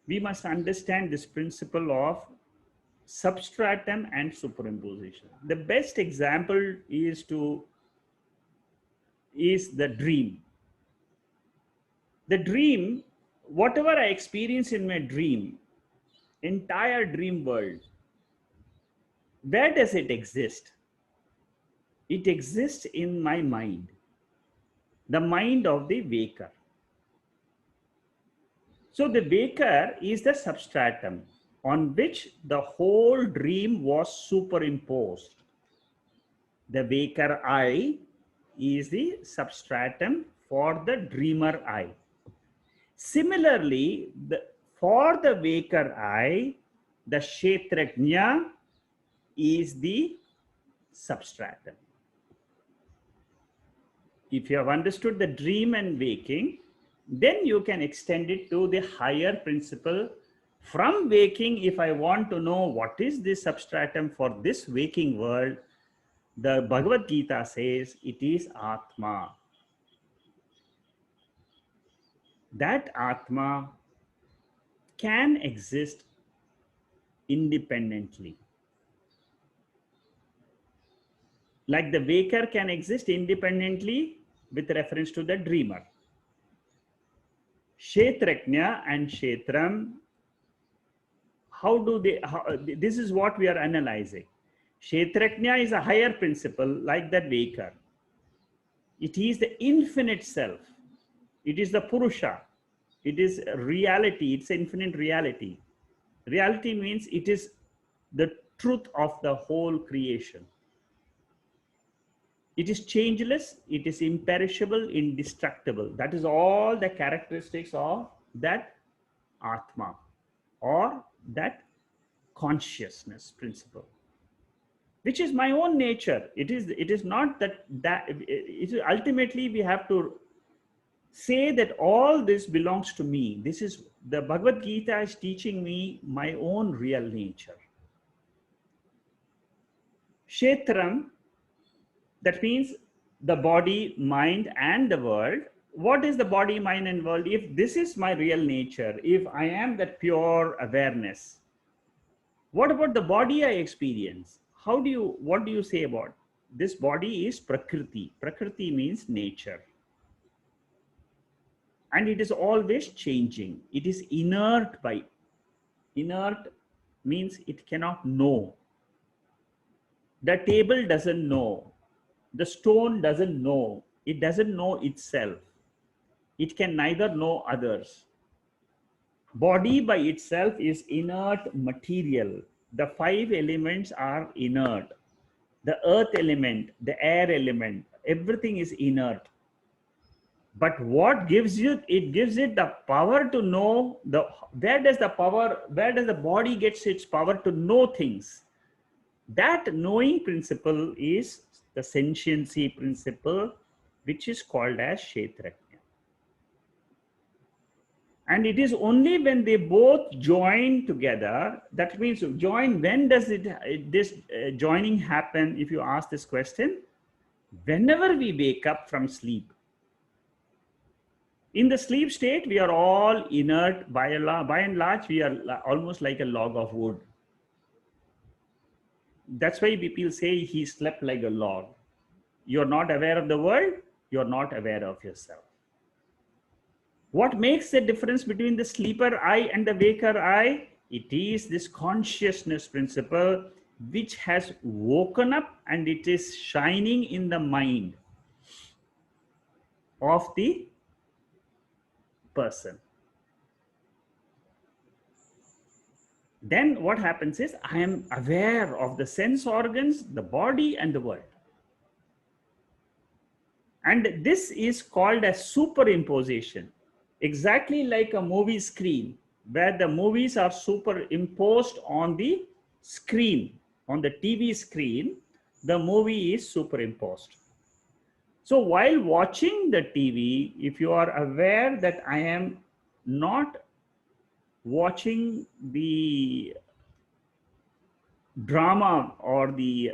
we must understand this principle of substratum and superimposition. The best example is the dream. The dream, whatever I experience in my dream, entire dream world, where does it exist? It exists in my mind, the mind of the waker. So the waker is the substratum on which the whole dream was superimposed. The waker I is the substratum for the dreamer I. Similarly, for the waker I, the shaitaknya is the substratum. If you have understood the dream and waking, then you can extend it to the higher principle. From waking, if I want to know what is the substratum for this waking world, the Bhagavad Gita says it is atma. That atma can exist independently. Like the waker can exist independently with reference to the dreamer. Shaitaknya and Shaitram, this is what we are analyzing. Shaitaknya is a higher principle like that waker. It is the infinite self. It is the Purusha. It is reality. It's infinite reality. Reality means it is the truth of the whole creation. It is changeless, it is imperishable, indestructible. That is all the characteristics of that atma or that consciousness principle, which is my own nature. It is not that it is ultimately we have to say that all this belongs to me. This is the Bhagavad Gita is teaching me my own real nature. Kshetram, that means the body, mind, and the world. What is the body, mind, and world? If this is my real nature, if I am that pure awareness, what about the body I experience? What do you say about this body? Is Prakriti. Prakriti means nature. And it is always changing. It is inert means it cannot know. The table doesn't know. The stone doesn't know. It doesn't know itself. It can neither know others. Body by itself is inert material. The 5 elements are inert. The earth element, the air element, everything is inert. But what gives you, it gives it the power to know where does the body gets its power to know things? That knowing principle is the sentiency principle, which is called as shaitaknya. And it is only when they both join together, that means join, when does this joining happen? If you ask this question, whenever we wake up from sleep. In the sleep state, we are all inert. By and large, we are almost like a log of wood. That's why people say he slept like a log. You're not aware of the world. You're not aware of yourself. What makes the difference between the sleeper I and the waker I? It is this consciousness principle which has woken up and it is shining in the mind of the person. Then what happens is I am aware of the sense organs, the body, and the world. And this is called as superimposition. Exactly like a movie screen, where the movies are superimposed on the screen, on the TV screen, the movie is superimposed. So while watching the TV, if you are aware that I am not watching the drama or the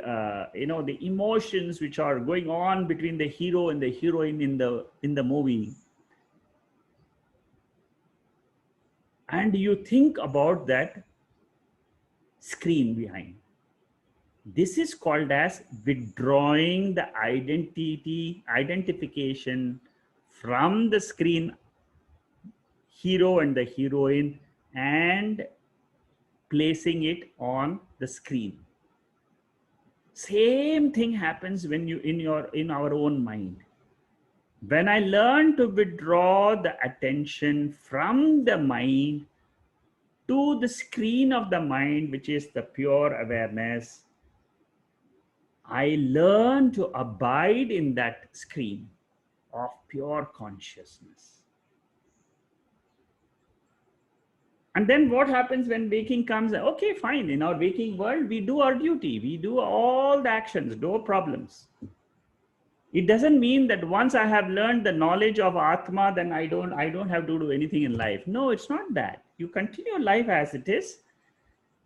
the emotions which are going on between the hero and the heroine in the movie, and you think about that screen behind, this is called as withdrawing the identification from the screen hero and the heroine and placing it on the screen. Same thing happens when you in our own mind. When I learn to withdraw the attention from the mind to the screen of the mind, which is the pure awareness, I learn to abide in that screen of pure consciousness. And then what happens when waking comes? Okay, fine. In our waking world, we do our duty. We do all the actions, no problems. It doesn't mean that once I have learned the knowledge of atma, then I don't have to do anything in life. No, it's not that. You continue life as it is.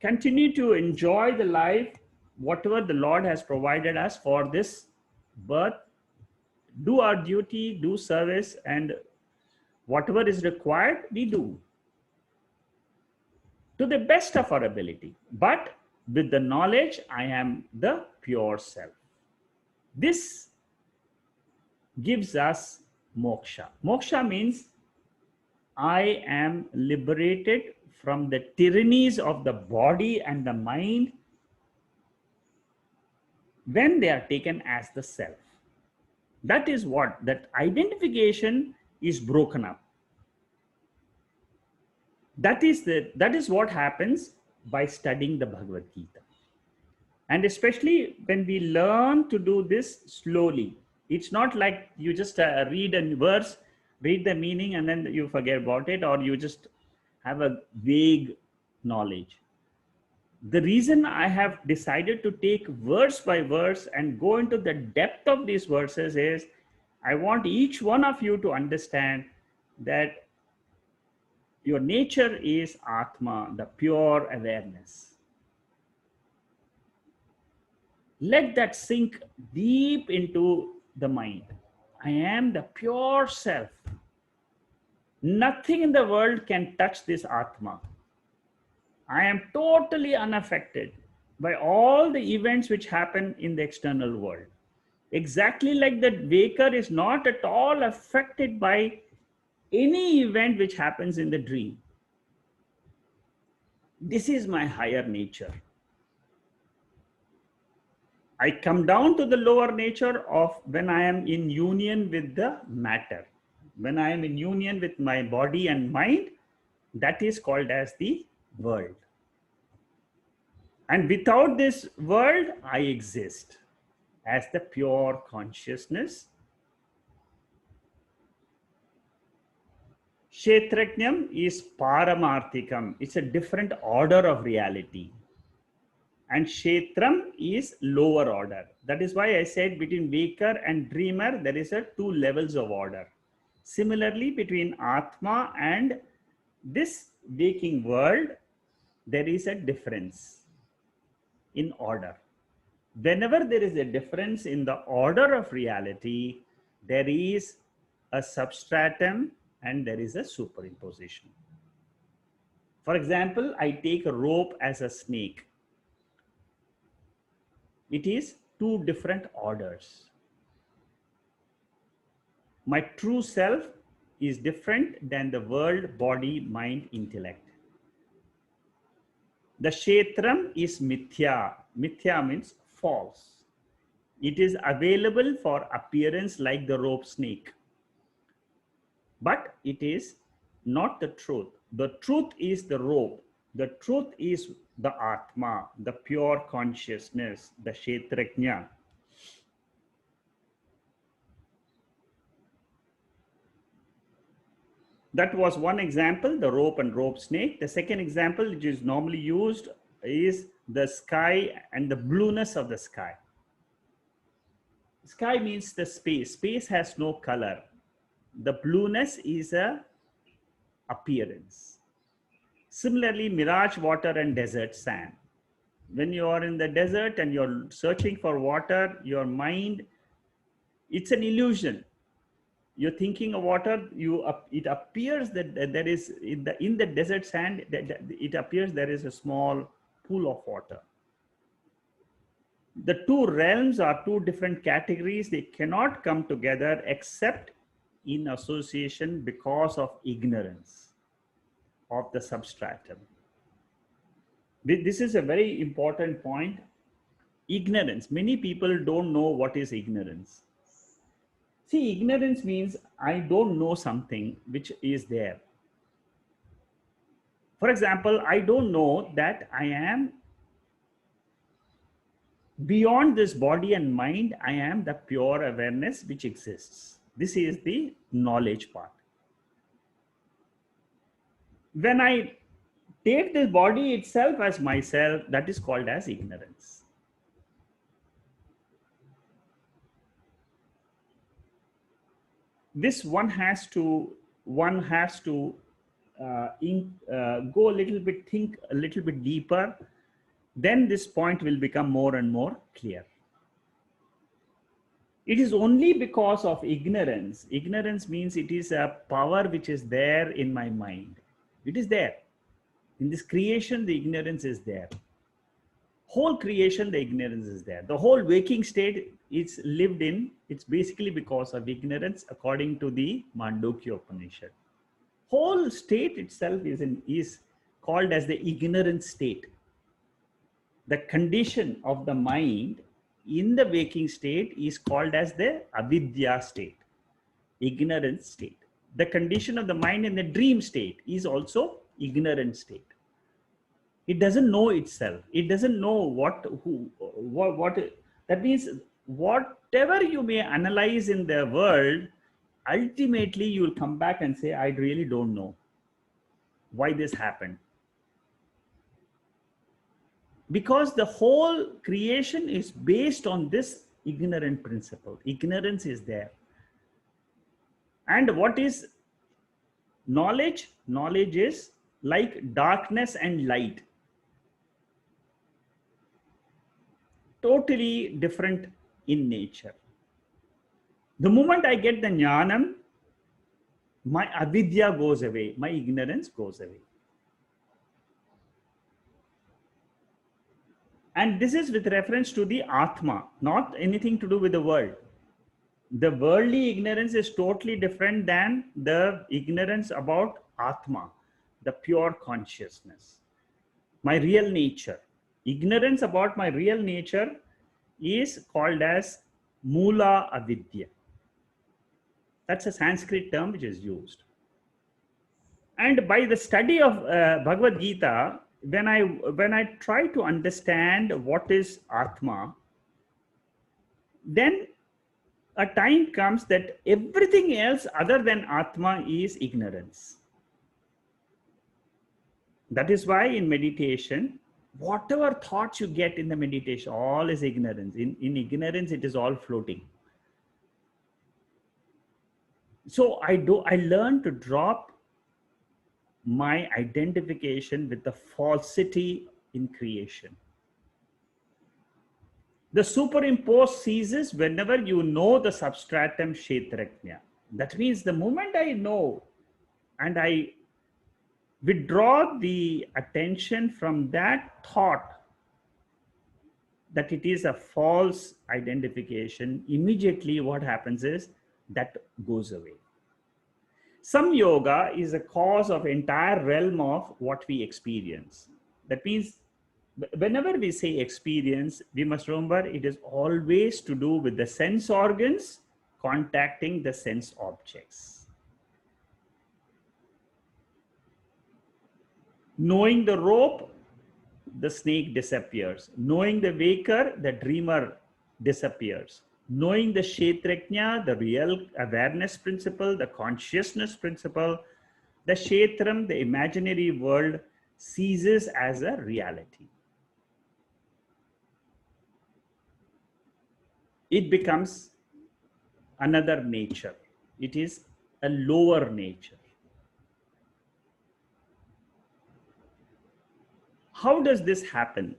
Continue to enjoy the life, whatever the Lord has provided us for this birth. Do our duty, do service, and whatever is required, we do to the best of our ability. But with the knowledge, I am the pure self. This gives us moksha. Moksha means I am liberated from the tyrannies of the body and the mind when they are taken as the self. That is what, that identification is broken up. That is what happens by studying the Bhagavad Gita. And especially when we learn to do this slowly. It's not like you just read a verse, read the meaning, and then you forget about it, or you just have a vague knowledge. The reason I have decided to take verse by verse and go into the depth of these verses is I want each one of you to understand that your nature is atma, the pure awareness. Let that sink deep into the mind. I am the pure self. Nothing in the world can touch this atma. I am totally unaffected by all the events which happen in the external world. Exactly like the waker is not at all affected by any event which happens in the dream. This is my higher nature. I come down to the lower nature of when I am in union with the matter. When I am in union with my body and mind, that is called as the world. And without this world, I exist as the pure consciousness. Shaitaknya is paramarthikam. It's a different order of reality. And Kshetram is lower order. That is why I said between waker and dreamer, there is a two levels of order. Similarly, between Atma and this waking world, there is a difference in order. Whenever there is a difference in the order of reality, there is a substratum and there is a superimposition. For example, I take a rope as a snake. It is two different orders. My true self is different than the world, body, mind, intellect. The Kshetram is mithya. Mithya means false. It is available for appearance like the rope snake. But it is not the truth. The truth is the rope. The truth is the atma, the pure consciousness, the shaitaknya. That was one example, the rope and rope snake. The second example, which is normally used, is the sky and the blueness of the sky. Sky means the space. Space has no color. The blueness is a appearance. Similarly, mirage water and desert sand. When you are in the desert and you're searching for water, your mind, it's an illusion. You're thinking of water, it appears that there is, in the desert sand, it appears there is a small pool of water. The two realms are two different categories. They cannot come together except in association because of ignorance of the substratum. This is a very important point. Ignorance. Many people don't know what is ignorance. See, ignorance means I don't know something which is there. For example, I don't know that I am Beyond this body and mind, I am the pure awareness which exists. This is the knowledge part. When I take this body itself as myself, that is called as ignorance. This one has to go a little bit, think a little bit deeper. Then this point will become more and more clear. It is only because of ignorance. Ignorance means it is a power which is there in my mind. It is there. In this creation, the ignorance is there. Whole creation, the ignorance is there. The whole waking state is lived in. It's basically because of ignorance, according to the Mandukya Upanishad. Whole state itself is called as the ignorant state. The condition of the mind in the waking state is called as the avidya state, ignorant state. The condition of the mind in the dream state is also ignorant state. It doesn't know itself. It doesn't know what. That means whatever you may analyze in the world, ultimately you will come back and say, I really don't know why this happened. Because the whole creation is based on this ignorant principle. Ignorance is there. And what is knowledge? Knowledge is like darkness and light. Totally different in nature. The moment I get the jnanam, my avidya goes away, my ignorance goes away. And this is with reference to the atma, not anything to do with the world. The worldly ignorance is totally different than the ignorance about atma, the pure consciousness, my real nature. Ignorance about my real nature is called as mula avidya. That's a Sanskrit term which is used. And by the study of Bhagavad Gita, when I try to understand what is atma, then a time comes that everything else other than atma is ignorance. That is why in meditation, whatever thoughts you get in the meditation, all is ignorance. In ignorance, it is all floating. So I learn to drop my identification with the falsity in creation. The superimposed ceases whenever you know the substratum shaitaknya. That means the moment I know and I withdraw the attention from that thought that it is a false identification, immediately what happens is that goes away. Some yoga is a cause of entire realm of what we experience. That means whenever we say experience, we must remember it is always to do with the sense organs contacting the sense objects. Knowing the rope, the snake disappears. Knowing the waker, the dreamer disappears. Knowing the shaitaknya, the real awareness principle, the consciousness principle, the kshetram, the imaginary world, ceases as a reality. It becomes another nature. It is a lower nature. How does this happen?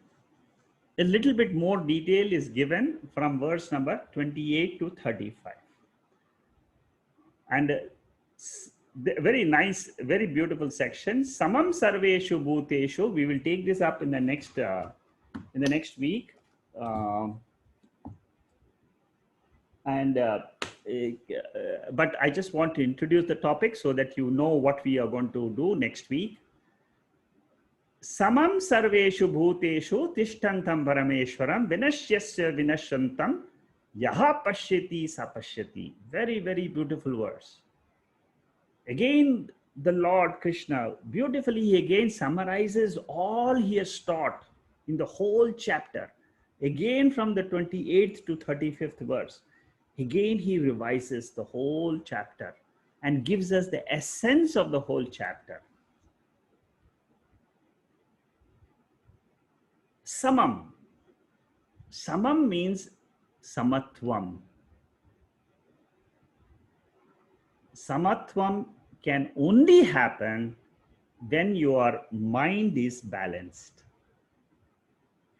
A little bit more detail is given from verse number 28 to 35. And very nice, very beautiful section. Samam sarveshu bhuteshu. We will take this up in the next week. But I just want to introduce the topic so that you know what we are going to do next week. Samam sarveshu bhuteshu tishtantam parameshwaram vinashyasya vinashyantam yaha pashyati sapashyati. Very, very beautiful verse. Again, the Lord Krishna beautifully again summarizes all he has taught in the whole chapter. Again, from the 28th to 35th verse, again he revises the whole chapter and gives us the essence of the whole chapter. Samam. Samam means samatvam. Samatvam can only happen when your mind is balanced.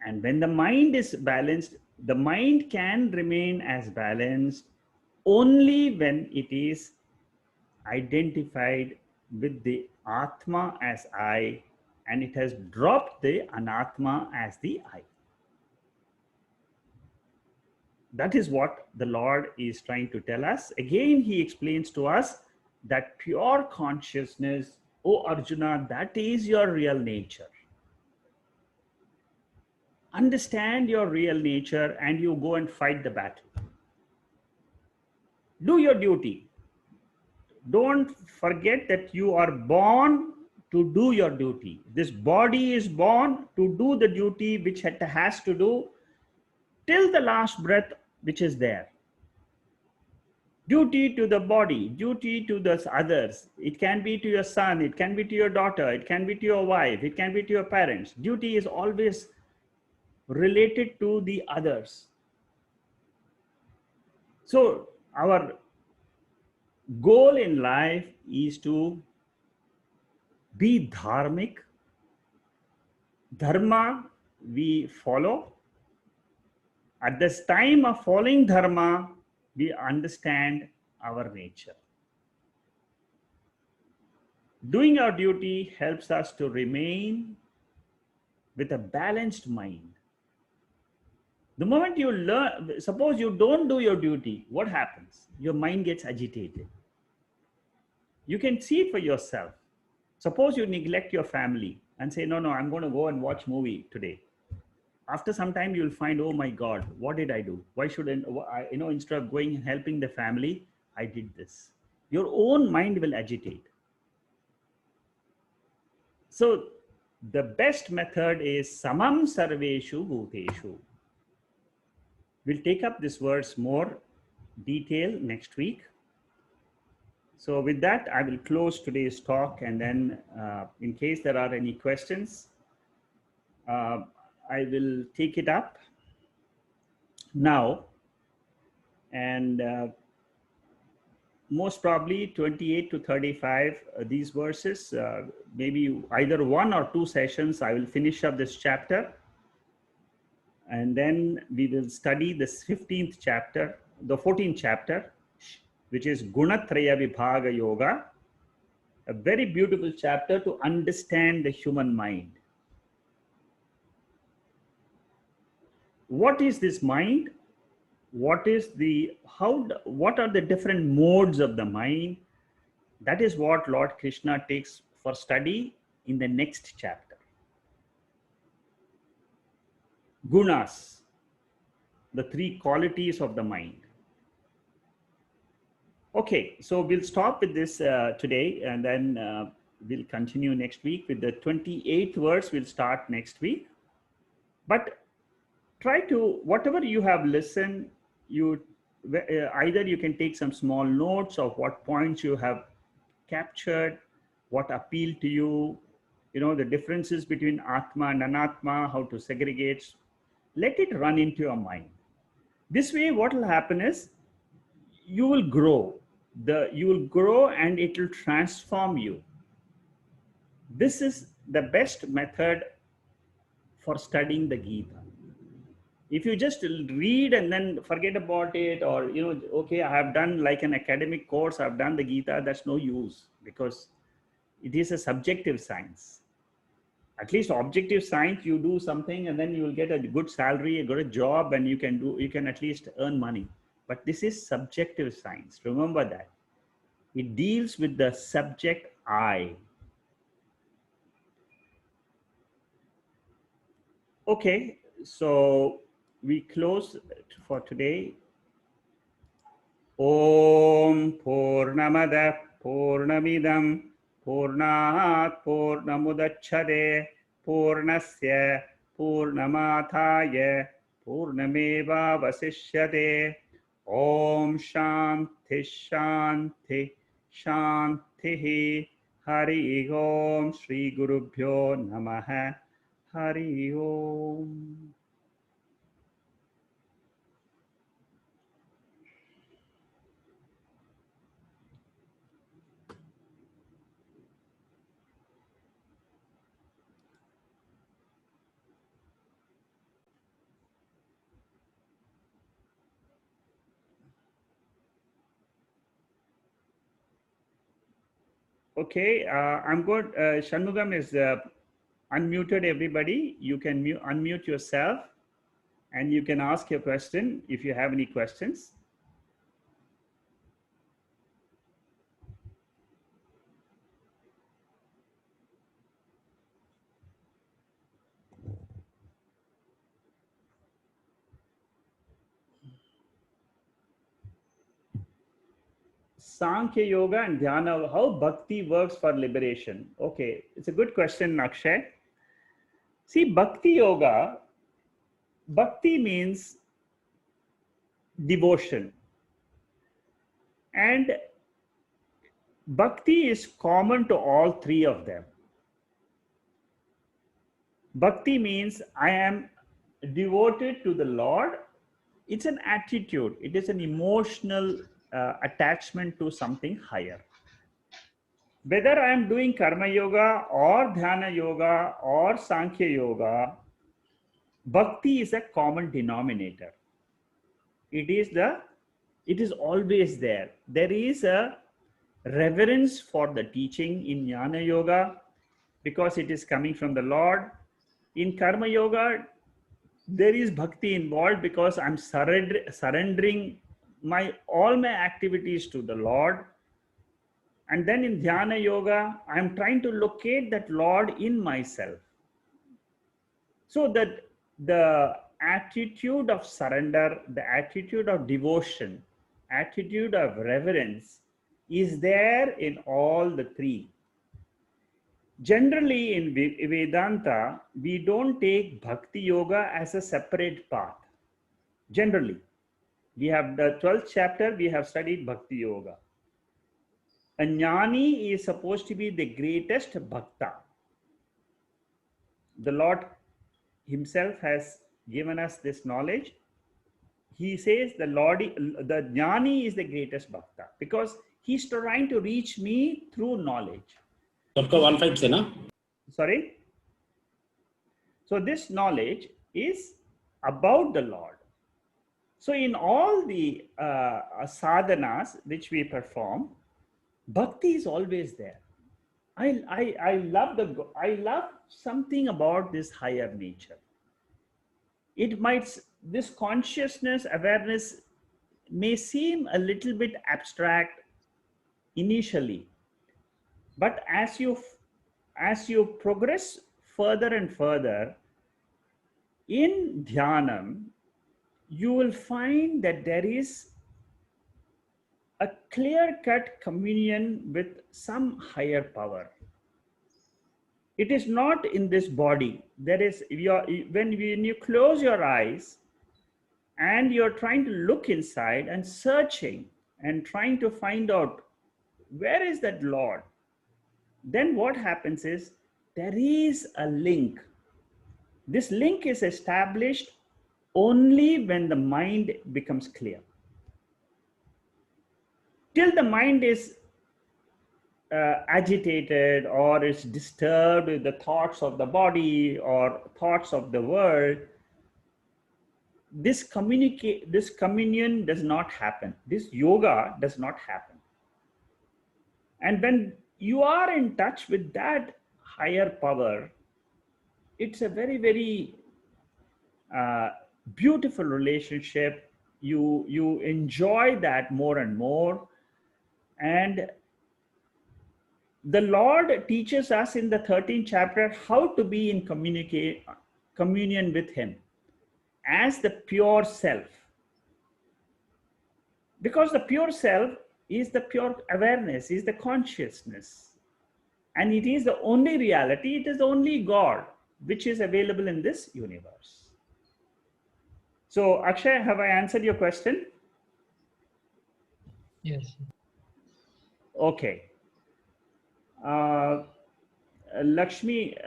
And when the mind is balanced, the mind can remain as balanced only when it is identified with the atma as I, and it has dropped the anatma as the I. That is what the Lord is trying to tell us. Again, he explains to us that pure consciousness, O Arjuna, that is your real nature. Understand your real nature and you go and fight the battle. Do your duty. Don't forget that you are born to do your duty. This body is born to do the duty which it has to do till the last breath which is there. Duty to the body, duty to the others. It can be to your son, it can be to your daughter, it can be to your wife, it can be to your parents. Duty is always related to the others. So our goal in life is to be dharmic. Dharma we follow. At this time of following dharma, we understand our nature. Doing our duty helps us to remain with a balanced mind. The moment you learn, suppose you don't do your duty, what happens? Your mind gets agitated. You can see it for yourself. Suppose you neglect your family and say, no, I'm going to go and watch movie today. After some time, you'll find, oh my God, what did I do? Why shouldn't I, instead of going and helping the family, I did this. Your own mind will agitate. So the best method is samam sarveshu bhuteshu. We'll take up this verse more detail next week. So with that, I will close today's talk, and then in case there are any questions, I will take it up now. And most probably 28 to 35, these verses, maybe either 1 or 2 sessions, I will finish up this chapter. And then we will study this 15th chapter, the 14th chapter, which is Gunatraya Vibhaga Yoga, a very beautiful chapter to understand the human mind. What is this mind? What are the different modes of the mind? That is what Lord Krishna takes for study in the next chapter. Gunas, the 3 qualities of the mind. Okay, so we'll stop with this today, and then we'll continue next week with the 28th verse. We'll start next week. But try to, whatever you have listened, either you can take some small notes of what points you have captured, what appealed to you, the differences between atma and anatma, how to segregate. Let it run into your mind. This way, what will happen is you will grow. You will grow and it will transform you. This is the best method for studying the Gita. If you just read and then forget about it, or, okay, I have done like an academic course, I've done the Gita, that's no use, because it is a subjective science. At least objective science, you do something and then you will get a good salary, a good job, and you can at least earn money. But this is subjective science. Remember that. It deals with the subject I. Okay, so we close for today. Om Purnamada Purnamidam Purnat Purnamudachade Purnasya Purnamathaya Purnameva vasishyate. Om Shanti Shanti Shanti. Hari Om Shri Gurubhyo Namaha. Hari Om. Okay, I'm good. Shanmugam is unmuted, everybody. You can unmute yourself and you can ask your question if you have any questions. Sankhya Yoga and Dhyana, how Bhakti works for liberation. Okay, it's a good question, Akshay. See, Bhakti Yoga, Bhakti means devotion. And Bhakti is common to all three of them. Bhakti means I am devoted to the Lord. It's an attitude, it is an emotional attachment to something higher. Whether I am doing Karma Yoga or Dhyana Yoga or Sankhya Yoga, Bhakti is a common denominator. It is always there. There is a reverence for the teaching in Jnana Yoga because it is coming from the Lord. In Karma Yoga, there is bhakti involved because I'm surrendering all my activities to the Lord. And then in Dhyana Yoga, I'm trying to locate that Lord in myself. So that the attitude of surrender, the attitude of devotion, attitude of reverence is there in all the three. Generally in Vedanta, we don't take Bhakti Yoga as a separate path. Generally, we have the 12th chapter, we have studied Bhakti Yoga. A jnani is supposed to be the greatest bhakta. The Lord himself has given us this knowledge. He says the jnani is the greatest bhakta because he's trying to reach me through knowledge. Sorry? So this knowledge is about the Lord. So in all the sadhanas which we perform, bhakti is always there. I love something about this higher nature. This consciousness, awareness may seem a little bit abstract initially, but as you progress further and further in dhyanam, you will find that there is a clear-cut communion with some higher power. It is not in this body. There is when you close your eyes and you're trying to look inside and searching and trying to find out where is that Lord, then what happens is there is a link. This link is established only when the mind becomes clear. Till the mind is agitated or is disturbed with the thoughts of the body or thoughts of the world, this communion does not happen. This yoga does not happen. And when you are in touch with that higher power, it's a very, very beautiful relationship. You enjoy that more and more. And the Lord teaches us in the 13th chapter how to be in communion with Him as the pure self. Because the pure self is the pure awareness, is the consciousness. And it is the only reality, it is the only God which is available in this universe. So, Akshay, have I answered your question? Yes. Okay. Lakshmi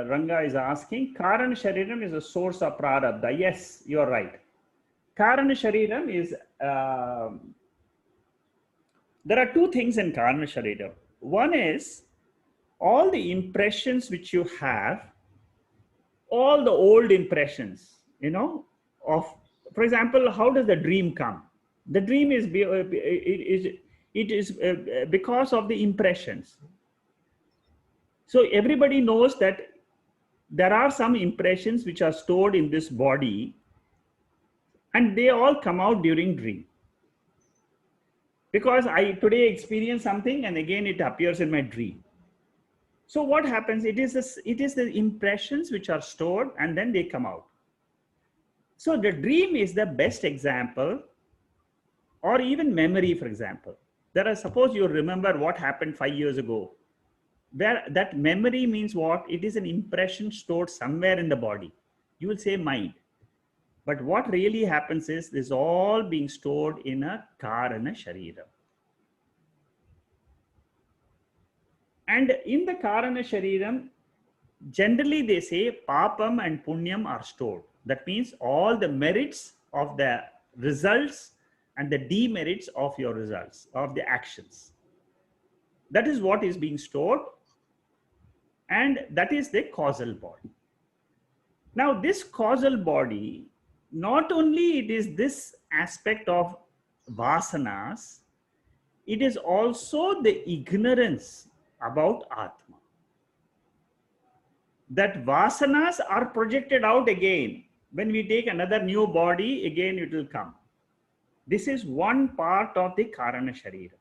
Ranga is asking, Karana Shariram is a source of prarabdha. Yes, you're right. Karana Shariram is, there are two things in Karana Shariram. One is all the impressions which you have, all the old impressions, of, for example, how does the dream come? The dream is, it is because of the impressions. So everybody knows that there are some impressions which are stored in this body, and they all come out during dream. Because I today experience something and again it appears in my dream. So what happens? It is the impressions which are stored and then they come out. So the dream is the best example, or even memory, for example. There are, suppose you remember what happened 5 years ago. Where that memory means what? It is an impression stored somewhere in the body. You will say mind. But what really happens is this all being stored in a karana sharira. And in the karana shariram, generally they say papam and punyam are stored. That means all the merits of the results and the demerits of your results, of the actions. That is what is being stored, and that is the causal body. Now, this causal body, not only it is this aspect of vasanas, it is also the ignorance about Atma. That vasanas are projected out again. When we take another new body, again it will come. This is one part of the Karana Sharira.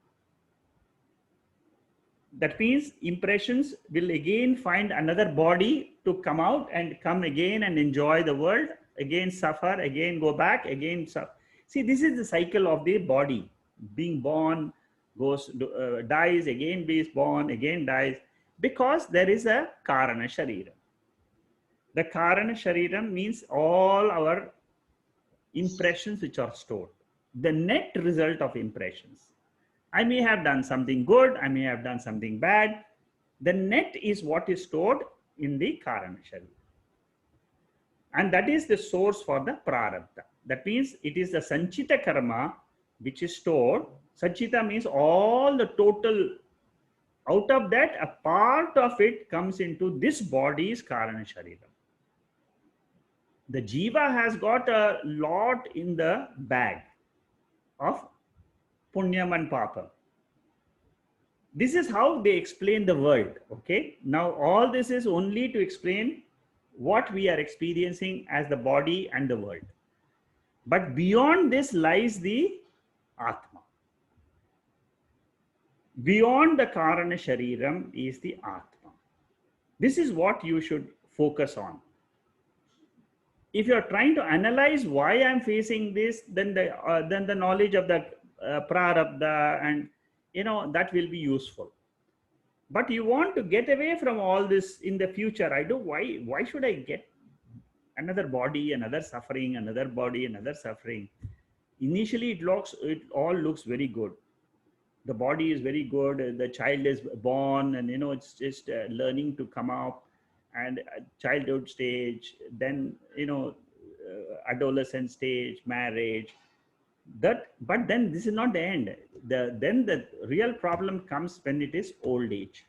That means impressions will again find another body to come out and come again and enjoy the world, again suffer, again go back, again suffer. See, this is the cycle of the body. Being born, dies, again is born, again dies, because there is a Karana Sharira. The Karana Shariram means all our impressions which are stored, the net result of impressions. I may have done something good, I may have done something bad. The net is what is stored in the Karana Sharira. And that is the source for the prarabdha. That means it is the sanchita karma which is stored. Sanchita means all the total, out of that, a part of it comes into this body's Karana Sharira. The jiva has got a lot in the bag of punyam and papa. This is how they explain the world. Okay, now all this is only to explain what we are experiencing as the body and the world. But beyond this lies the atma. Beyond the karana shariram is the atma. This is what you should focus on. If you are trying to analyze why I'm facing this, then the knowledge of the prarabdha and that will be useful. But you want to get away from all this in the future. Why should I get another body, another suffering, another body, another suffering? Initially it all looks very good. The body is very good, the child is born, and it's just learning to come up, and childhood stage, then adolescent stage, marriage. But then this is not the end. Then the real problem comes when it is old age,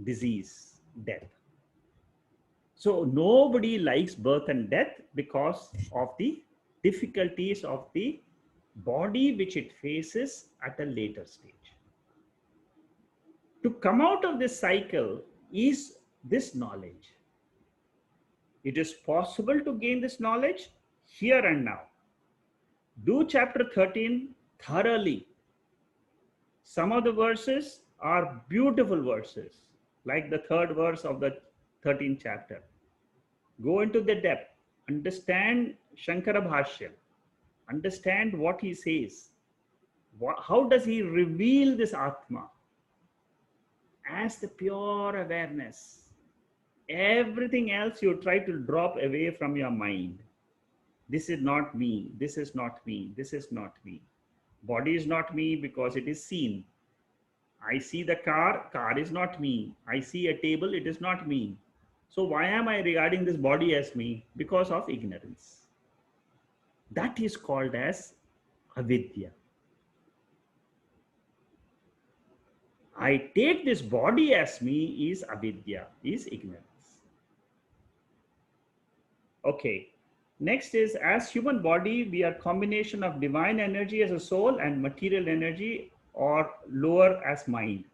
disease, death. So nobody likes birth and death because of the difficulties of the body which it faces at a later stage. To come out of this cycle is this knowledge. It is possible to gain this knowledge here and now. Do chapter 13 thoroughly. Some of the verses are beautiful verses, like the third verse of the 13th chapter. Go into the depth, understand Shankara Bhashya, understand what he says. How does he reveal this Atma? As the pure awareness. Everything else you try to drop away from your mind. This is not me. This is not me. This is not me. Body is not me because it is seen. I see the car is not me. I see a table, it is not me. So why am I regarding this body as me? Because of ignorance. That is called as avidya. I take this body as me is avidya, is ignorance. Okay. Next is, as human body, we are combination of divine energy as a soul and material energy or lower as mind.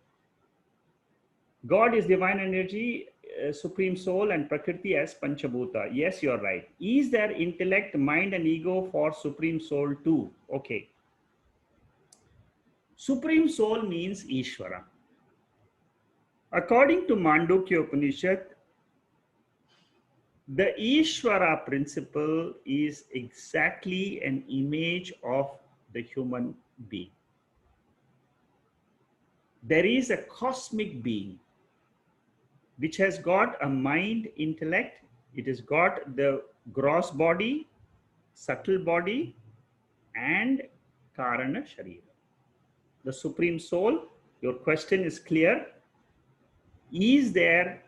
God is divine energy, supreme soul, and Prakriti as Panchabhuta. Yes, you're right. Is there intellect, mind, and ego for supreme soul too? Okay. Supreme soul means Ishvara. According to Mandukya Upanishad, the Ishvara principle is exactly an image of the human being. There is a cosmic being which has got a mind, intellect, it has got the gross body, subtle body, and Karana Sharira. The Supreme Soul, your question is clear. Is there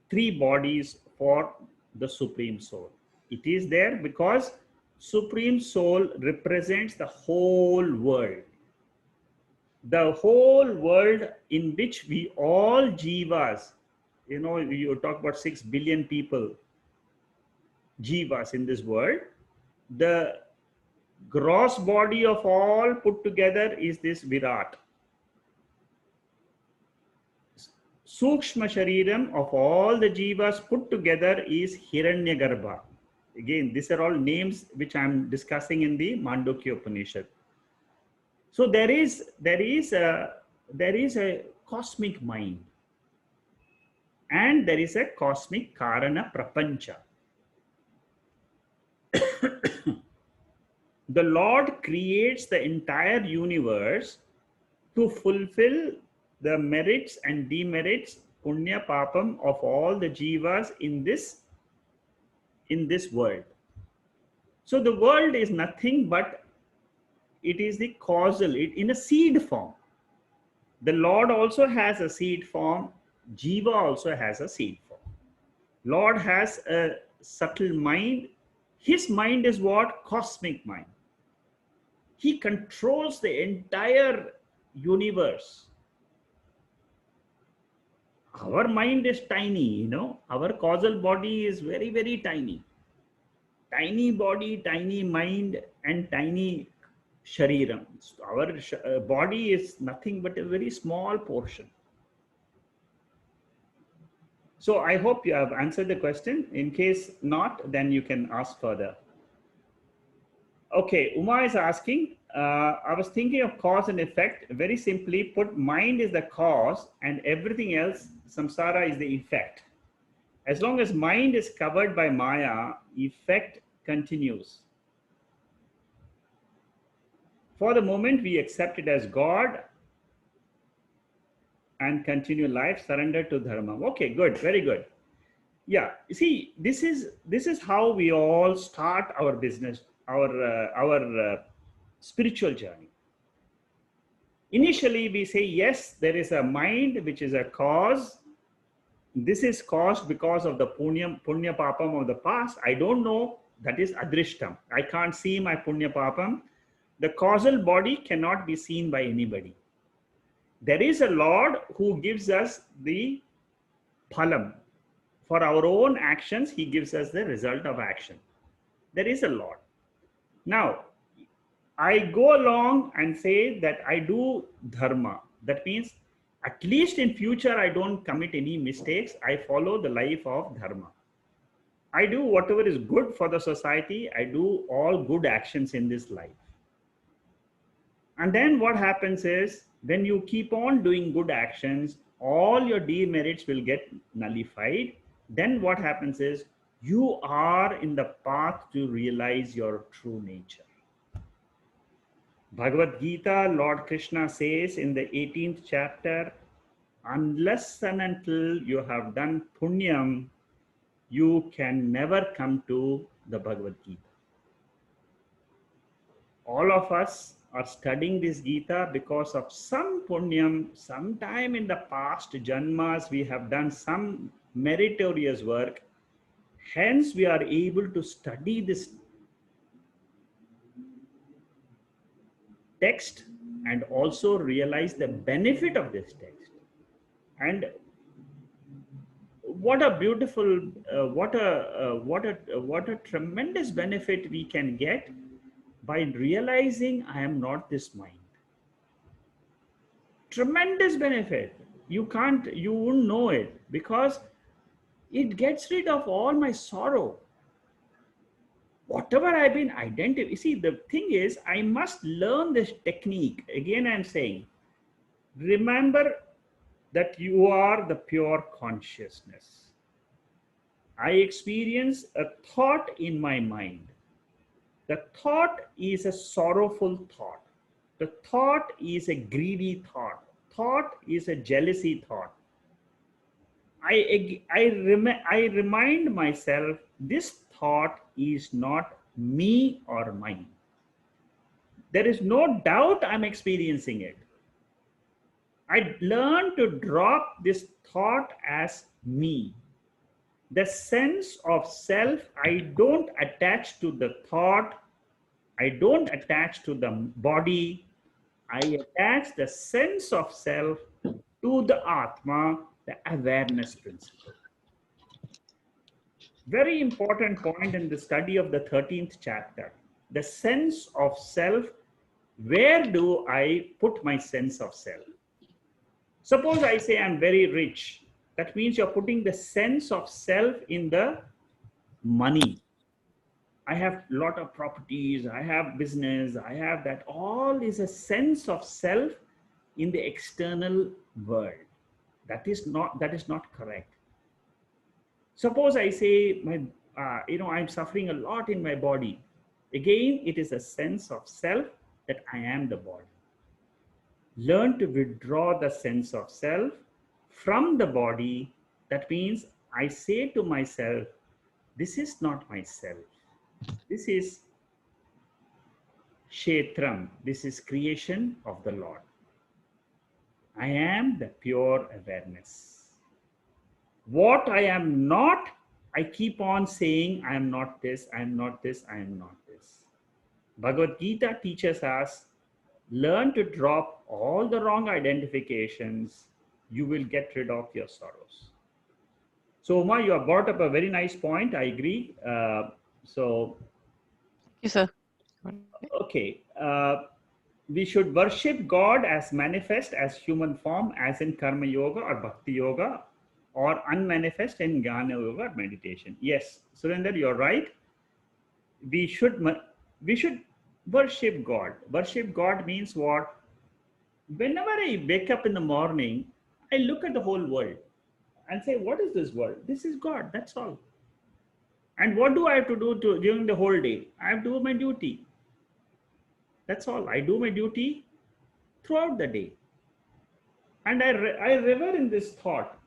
three bodies for the Supreme Soul? It is there because Supreme Soul represents the whole world. The whole world in which we all jivas, you talk about 6 billion people, jivas in this world, the gross body of all put together is this Virat. Sukshma Shariram of all the jivas put together is Hiranyagarbha. Again, these are all names which I am discussing in the Mandukya Upanishad. So there is a cosmic mind, and there is a cosmic Karana Prapancha. The Lord creates the entire universe to fulfill the merits and demerits, punya papam, of all the jivas in this world. So the world is nothing but it is the causal, in a seed form. The Lord also has a seed form. Jiva also has a seed form. Lord has a subtle mind. His mind is what? Cosmic mind. He controls the entire universe. Our mind is tiny, our causal body is very, very tiny. Tiny body, tiny mind, and tiny shariram. Our body is nothing but a very small portion. So I hope you have answered the question. In case not, then you can ask further. Okay, Uma is asking, I was thinking of cause and effect. Very simply put, mind is the cause and everything else, samsara, is the effect. As long as mind is covered by Maya, effect continues. For the moment, we accept it as God and continue life, surrender to dharma. Okay, good, very good. Yeah, you see, this is how we all start our business, our spiritual journey. Initially, we say, yes, there is a mind which is a cause. This is caused because of the punya papam of the past. I don't know. That is adrishtam. I can't see my punya papam. The causal body cannot be seen by anybody. There is a Lord who gives us the phalam. For our own actions, he gives us the result of action. There is a Lord. Now, I go along and say that I do dharma. That means at least in future, I don't commit any mistakes. I follow the life of dharma. I do whatever is good for the society. I do all good actions in this life. And then what happens is, when you keep on doing good actions, all your demerits will get nullified. Then what happens is, you are in the path to realize your true nature. Bhagavad Gita, Lord Krishna says in the 18th chapter, unless and until you have done punyam, you can never come to the Bhagavad Gita. All of us are studying this Gita because of some punyam, sometime in the past janmas, we have done some meritorious work. Hence, we are able to study this text and also realize the benefit of this text. And what a beautiful, what a tremendous benefit we can get by realizing I am not this mind. Tremendous benefit. You won't know it because it gets rid of all my sorrow. Whatever I've been identifying. You see, the thing is, I must learn this technique. Again, I'm saying, remember that you are the pure consciousness. I experience a thought in my mind. The thought is a sorrowful thought. The thought is a greedy thought. Thought is a jealousy thought. I remind myself this thought is not me or mine. There is no doubt I'm experiencing it. I learn to drop this thought as me. The sense of self, I don't attach to the thought. I don't attach to the body. I attach the sense of self to the atma, the awareness principle. Very important point in the study of the 13th chapter. The sense of self, where do I put my sense of self? Suppose I say I'm very rich. That means you're putting the sense of self in the money. I have a lot of properties, I have business, I have that. All is a sense of self in the external world. That is not correct. Suppose I say I'm suffering a lot in my body. Again, it is a sense of self that I am the body. Learn to withdraw the sense of self from the body. That means I say to myself, this is not myself. This is kshetram. This is creation of the Lord. I am the pure awareness. What I am not, I keep on saying, I am not this, I am not this, I am not this. Bhagavad Gita teaches us, learn to drop all the wrong identifications. You will get rid of your sorrows. So, Uma, you have brought up a very nice point. I agree. Thank you, sir. Okay. We should worship God as manifest as human form, as in karma yoga or bhakti yoga, or unmanifest in jnana yoga or meditation. Yes, Surendra, you're right. We should worship God. Worship God means what? Whenever I wake up in the morning, I look at the whole world and say, what is this world? This is God, that's all. And what do I have to do during the whole day? I have to do my duty. That's all. I do my duty throughout the day. And I revel in this thought.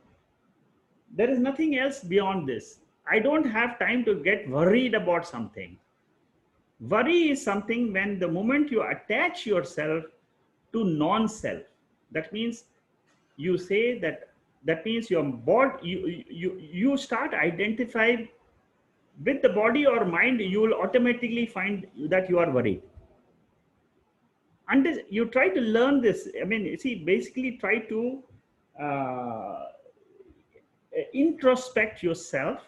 There is nothing else beyond this. I don't have time to get worried about something. Worry is something when the moment you attach yourself to non-self. That means you say that means your body, you start identifying with the body or mind, you will automatically find that you are worried. And you try to learn this. I mean, see, basically try to introspect yourself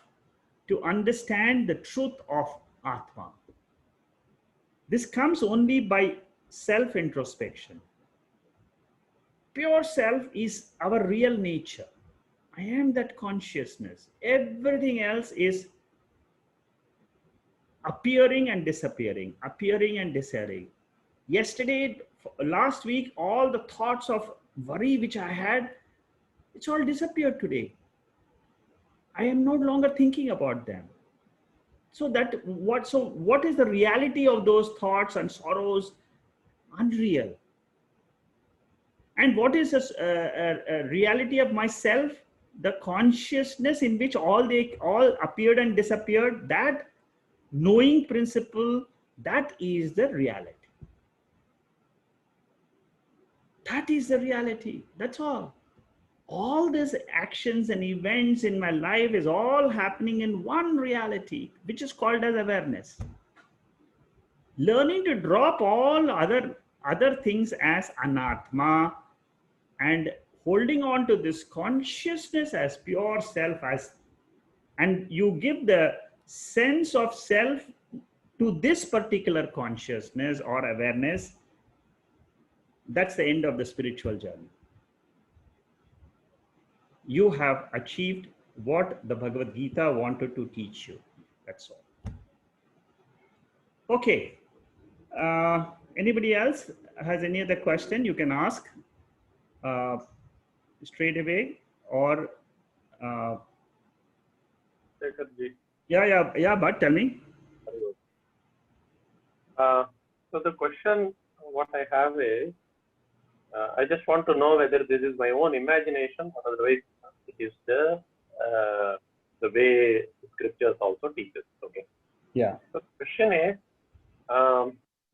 to understand the truth of atma. This comes only by self-introspection. Pure self is our real nature. I am that consciousness. Everything else is appearing and disappearing, appearing and disappearing. Yesterday, last week, all the thoughts of worry which I had, it's all disappeared today. I am no longer thinking about them. So what is the reality of those thoughts and sorrows? Unreal. And what is a reality of myself? The consciousness in which all appeared and disappeared, that knowing principle, that is the reality. That is the reality. That's all. All these actions and events in my life is all happening in one reality, which is called as awareness. Learning to drop all other things as anatma and holding on to this consciousness as pure self, as, and you give the sense of self to this particular consciousness or awareness, that's the end of the spiritual journey. You have achieved what the Bhagavad Gita wanted to teach you. That's all. Okay. Anybody else has any other question? You can ask straight away, or yeah. But tell me. So the question what I have is, I just want to know whether this is my own imagination, or otherwise it is the way scriptures also teaches. Okay. Yeah. So the question is,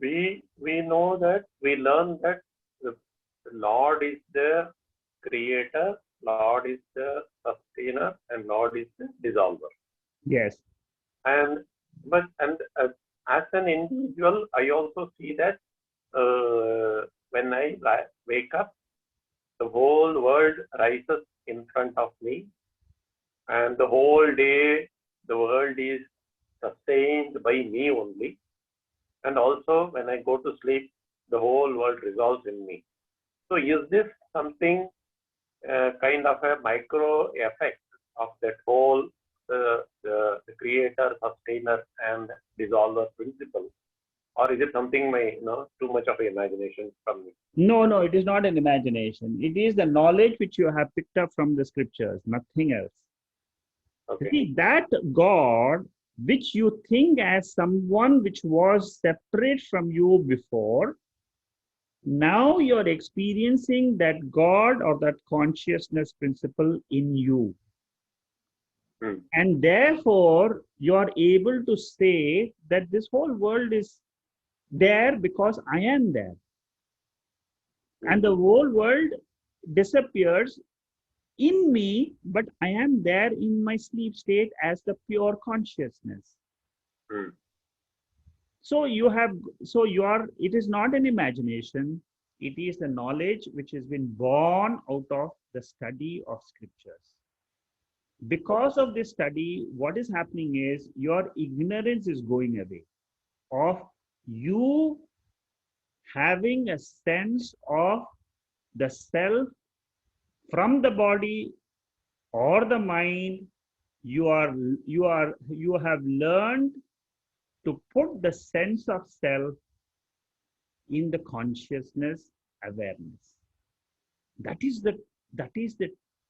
we know that we learn that the Lord is the creator, Lord is the sustainer, and Lord is the dissolver. Yes. And as an individual, I also see that when I wake up, the whole world rises in front of me, and the whole day the world is sustained by me only. And also when I go to sleep, the whole world resolves in me. So is this something kind of a micro effect of that whole the creator, sustainer, and dissolver principle? Or is it something too much of an imagination from me? No, it is not an imagination. It is the knowledge which you have picked up from the scriptures, nothing else. Okay. See, that God which you think as someone which was separate from you before, now you're experiencing that God or that consciousness principle in you. And therefore, you're able to say that this whole world is there because I am there. And the whole world disappears in me, but I am there in my sleep state as the pure consciousness. So it is not an imagination. It is the knowledge which has been born out of the study of scriptures. Because of this study, what is happening is your ignorance is going away of you having a sense of the self from the body or the mind. You have learned to put the sense of self in the consciousness awareness. That is the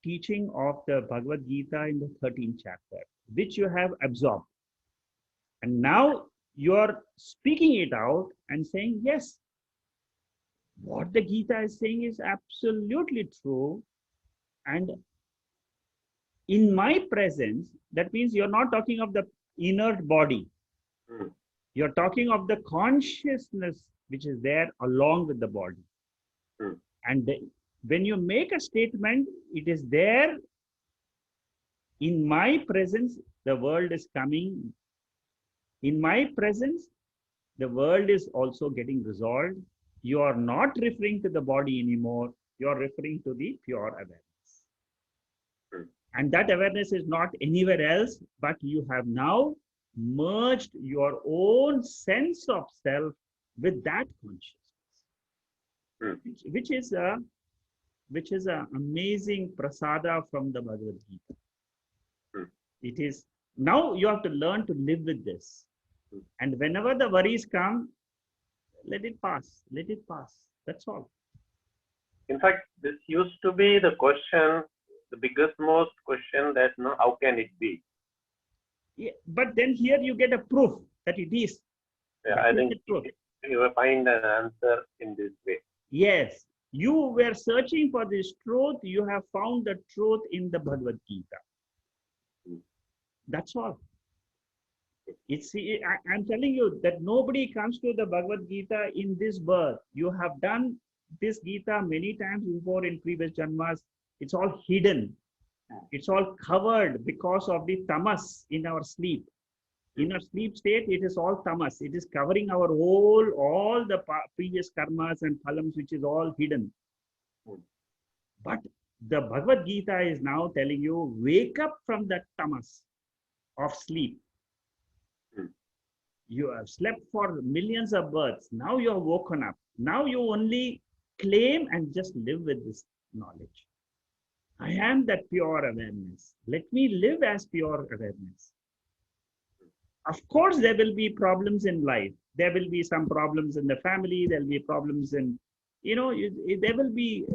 teaching of the Bhagavad Gita in the 13th chapter, which you have absorbed. And now you are speaking it out and saying, yes, what the Gita is saying is absolutely true. And in my presence, that means you're not talking of the inert body. You're talking of the consciousness which is there along with the body. And when you make a statement, it is there in my presence, the world is coming. In my presence, the world is also getting resolved. You are not referring to the body anymore. You are referring to the pure awareness. And that awareness is not anywhere else, but you have now merged your own sense of self with that consciousness, which is an amazing prasada from the Bhagavad Gita. It is, now you have to learn to live with this. And whenever the worries come, let it pass. Let it pass. That's all. In fact, this used to be the question, the biggest, most question that how can it be? Yeah, but then here you get a proof that it is. Yeah, I think you will find an answer in this way. Yes, you were searching for this truth. You have found the truth in the Bhagavad Gita. That's all. I'm telling you that nobody comes to the Bhagavad Gita in this birth. You have done this Gita many times before in previous janmas. It's all hidden. It's all covered because of the tamas in our sleep. In our sleep state, it is all tamas. It is covering our all the previous karmas and phalams, which is all hidden. But the Bhagavad Gita is now telling you, wake up from that tamas of sleep. You have slept for millions of births. Now you are woken up. Now you only claim and just live with this knowledge. I am that pure awareness. Let me live as pure awareness. Of course, there will be problems in life. There will be some problems in the family. There will be problems in, there will be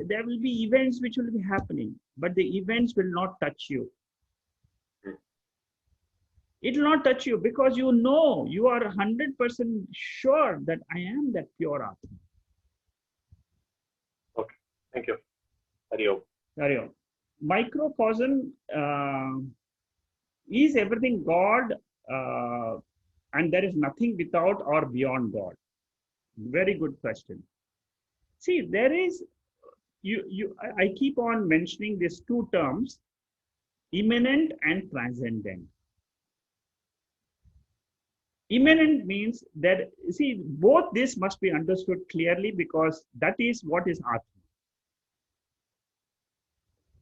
events which will be happening, but the events will not touch you. It will not touch you because you know, you are 100% sure that I am that pure atma. Okay, thank you. Hari Om. Hari Om. Microcosm is everything God, and there is nothing without or beyond God? Very good question. See, there is, I keep on mentioning these two terms, immanent and transcendent. Immanent means that, see, both this must be understood clearly because that is what is atma.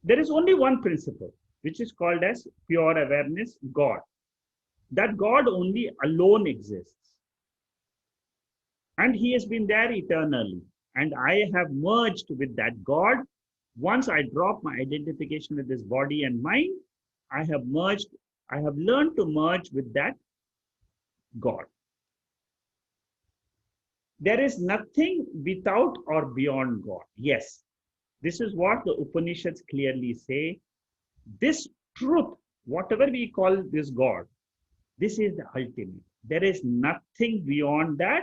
There is only one principle, which is called as pure awareness, God. That God only alone exists. And he has been there eternally. And I have merged with that God. Once I drop my identification with this body and mind, I have learned to merge with that God. There is nothing without or beyond God. Yes, this is what the Upanishads clearly say. This truth, whatever we call this God, this is the ultimate. There is nothing beyond that.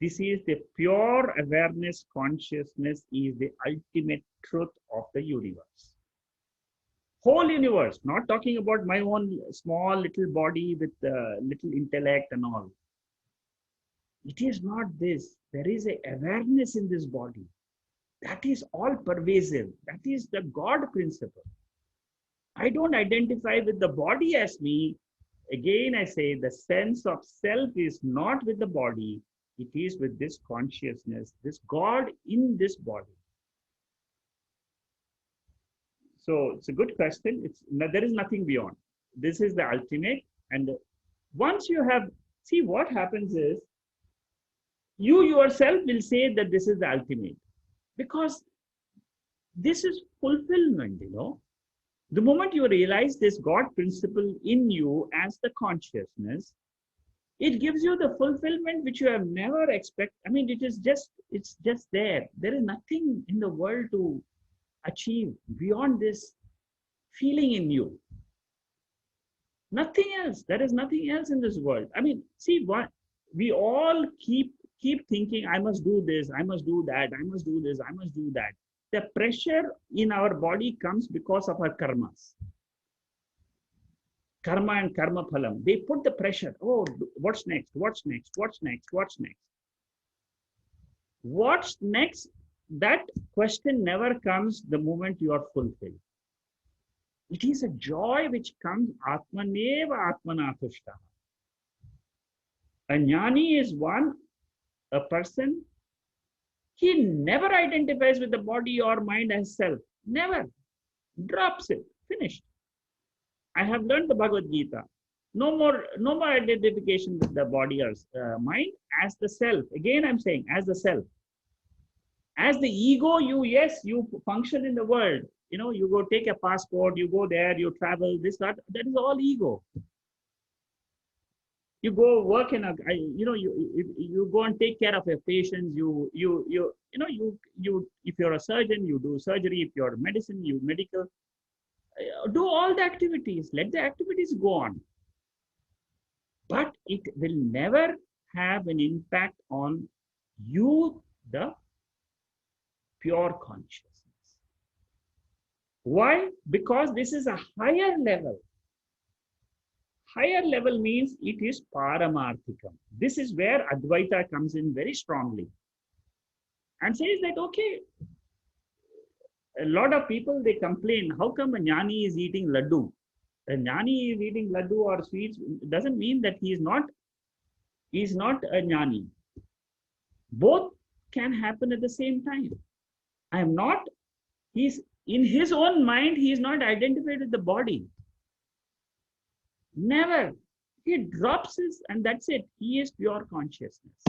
This is the pure awareness, consciousness is the ultimate truth of the universe. Whole universe, not talking about my own small little body with little intellect and all. It is not this. There is an awareness in this body. That is all pervasive. That is the God principle. I don't identify with the body as me. Again, I say the sense of self is not with the body. It is with this consciousness, this God in this body. So it's a good question. There is nothing beyond. This is the ultimate. And once you have, see what happens is, you yourself will say that this is the ultimate. Because this is fulfillment, The moment you realize this God principle in you as the consciousness, it gives you the fulfillment which you have never expected. I mean, it's just there. There is nothing in the world to achieve beyond this feeling in you. Nothing else. There is nothing else in this world. I mean, see what we all keep thinking, I must do this, I must do that, I must do this, I must do that. The pressure in our body comes because of our karmas. Karma and karma phalam. They put the pressure. Oh, what's next? What's next? What's next? What's next? What's next? That question never comes the moment you are fulfilled. It is a joy which comes atmaneva atmanatushta. A jnani is a person, he never identifies with the body or mind as self. Never. Drops it. Finished. I have learned the Bhagavad Gita. No more identification with the body or mind as the self. Again, I'm saying as the self. As the ego, you function in the world. You go take a passport, you go there, you travel, this, that is all ego. You go work in you go and take care of your patients. If you're a surgeon, you do surgery. If you're medicine, you medical. Do all the activities. Let the activities go on. But it will never have an impact on you, the pure consciousness. Why? Because this is a higher level. Higher level means it is paramarthikam. This is where Advaita comes in very strongly and says that, okay, a lot of people, they complain, how come a jnani is eating laddu? A jnani is eating laddu or sweets doesn't mean that he is not a jnani. Both can happen at the same time. I am not, he's in his own mind, he is not identified with the body. Never. He drops his, and that's it. He is pure consciousness.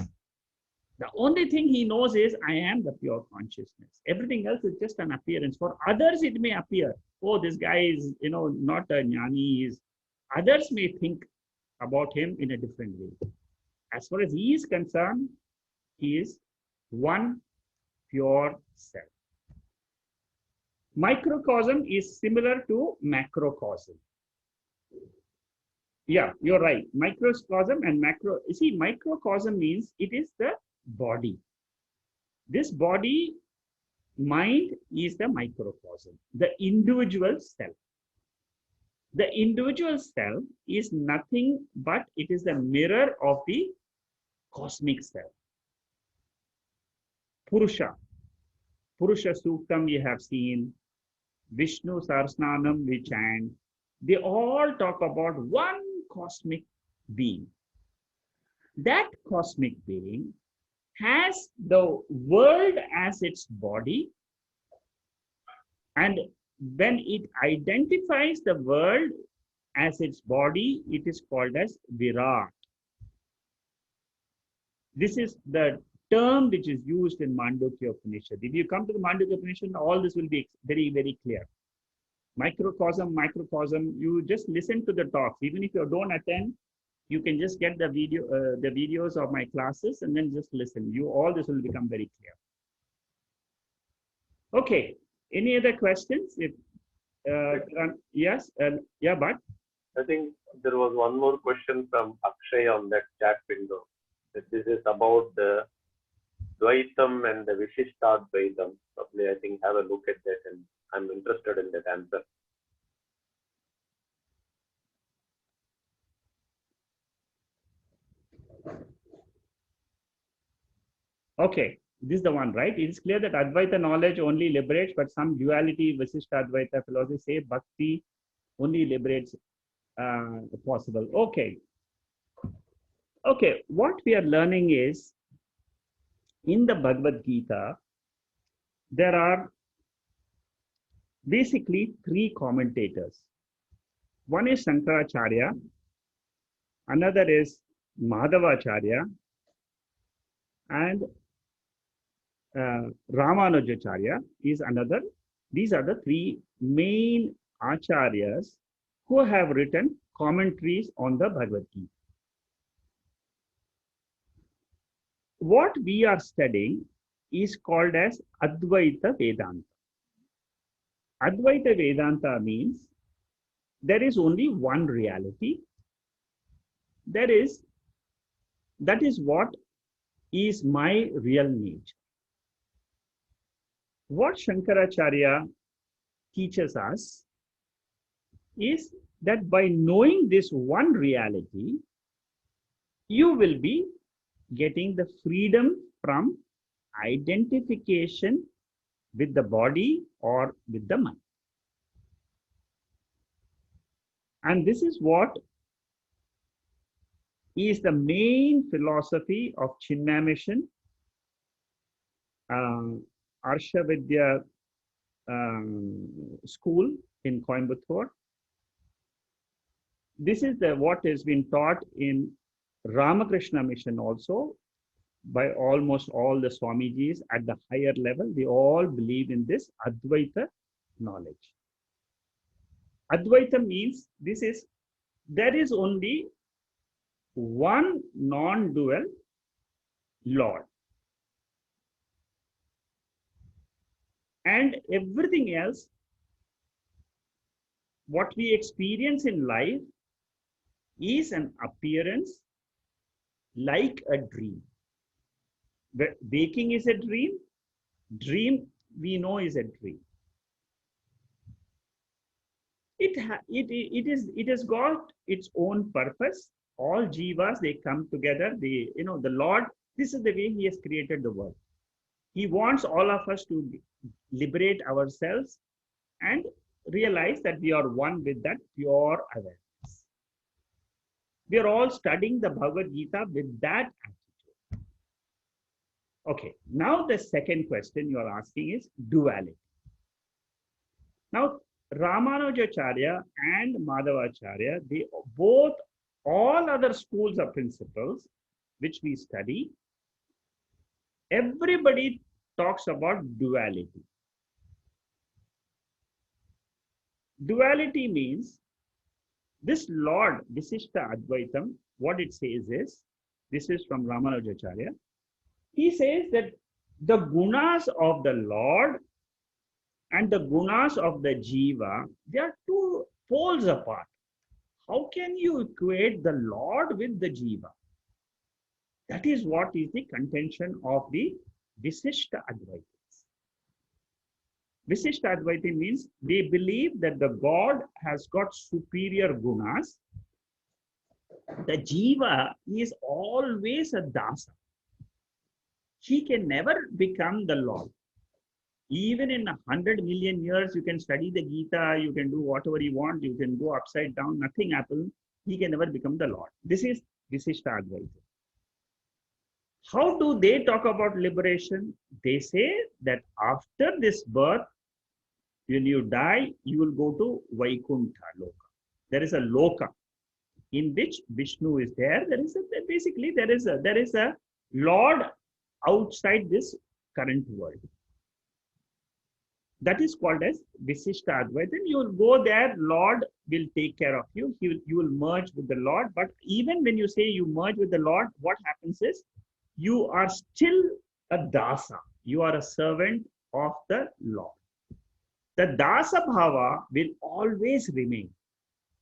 The only thing he knows is, I am the pure consciousness. Everything else is just an appearance. For others, it may appear, oh, this guy is, not a jnani. Others may think about him in a different way. As far as he is concerned, he is one pure self. Microcosm is similar to macrocosm. Yeah, you're right. Microcosm and macro. You see, microcosm means it is the body. This body, mind, is the microcosm, the individual self. The individual self is nothing but it is the mirror of the cosmic self. Purusha. Purusha Suktam we have seen. Vishnu Sahasranam we chant. They all talk about one cosmic being. That cosmic being has the world as its body, and when it identifies the world as its body, it is called as Virat. This is the term which is used in Mandukya Upanishad. If you come to the Mandukya Upanishad, all this will be very, very clear. Microcosm, you just listen to the talks. Even if you don't attend, you can just get the videos of my classes and then just listen. All this will become very clear. Okay. Any other questions? If yes, yeah, but I think there was one more question from Akshay on that chat window. This is about the Dvaitam and the Vishishtadvaitam. Probably, I think, have a look at that, and I'm interested in that answer. okay, this is the one, right? It is clear that Advaita knowledge only liberates, but some duality, Vishishtadvaita philosophy say Bhakti only liberates possible. Okay. Okay, what we are learning is, in the Bhagavad Gita, there are basically three commentators. One is Shankaracharya, another is Madhavacharya, and Ramanujacharya is another. These are the three main acharyas who have written commentaries on the Bhagavad Gita. What we are studying is called as Advaita Vedanta. Advaita Vedanta means there is only one reality. That is what is my real nature. What Shankaracharya teaches us is that by knowing this one reality, you will be getting the freedom from identification with the body or with the mind. And this is what is the main philosophy of Chinmaya Mission, Arshavidya school in Coimbatore. This is what has been taught in Ramakrishna Mission also by almost all the Swamijis at the higher level. They all believe in this Advaita knowledge. Advaita means there is only one non-dual Lord. And everything else, what we experience in life, is an appearance like a dream. Waking is a dream. Dream, we know, is a dream. it has got its own purpose. All jivas, they come together. The Lord, this is the way He has created the world. He wants all of us to liberate ourselves and realize that we are one with that pure awareness. We are all studying the Bhagavad Gita with that attitude. Okay, now the second question you are asking is duality. Now, Ramanujacharya and Madhavacharya, they both, all other schools of principles which we study, everybody talks about duality. Duality means this Lord, Visishta Advaitam, what it says is, this is from Ramanujacharya, he says that the gunas of the Lord and the gunas of the jiva, they are two poles apart. How can you equate the Lord with the jiva? That is what is the contention of the Visishta Advaitas. Visishta Advaita means they believe that the God has got superior gunas. The jiva is always a dasa. He can never become the Lord. Even in 100 million years, you can study the Gita, you can do whatever you want, you can go upside down, nothing happens. He can never become the Lord. This is Visishta Advaita. How do they talk about liberation? They say that after this birth, when you die, you will go to Vaikuntha Loka. There is a Loka in which Vishnu is there. There is a Lord outside this current world. That is called as Visishta Advaita. You will go there, Lord will take care of you. You will merge with the Lord. But even when you say you merge with the Lord, what happens is you are still a dasa. You are a servant of the Lord. The dasa bhava will always remain.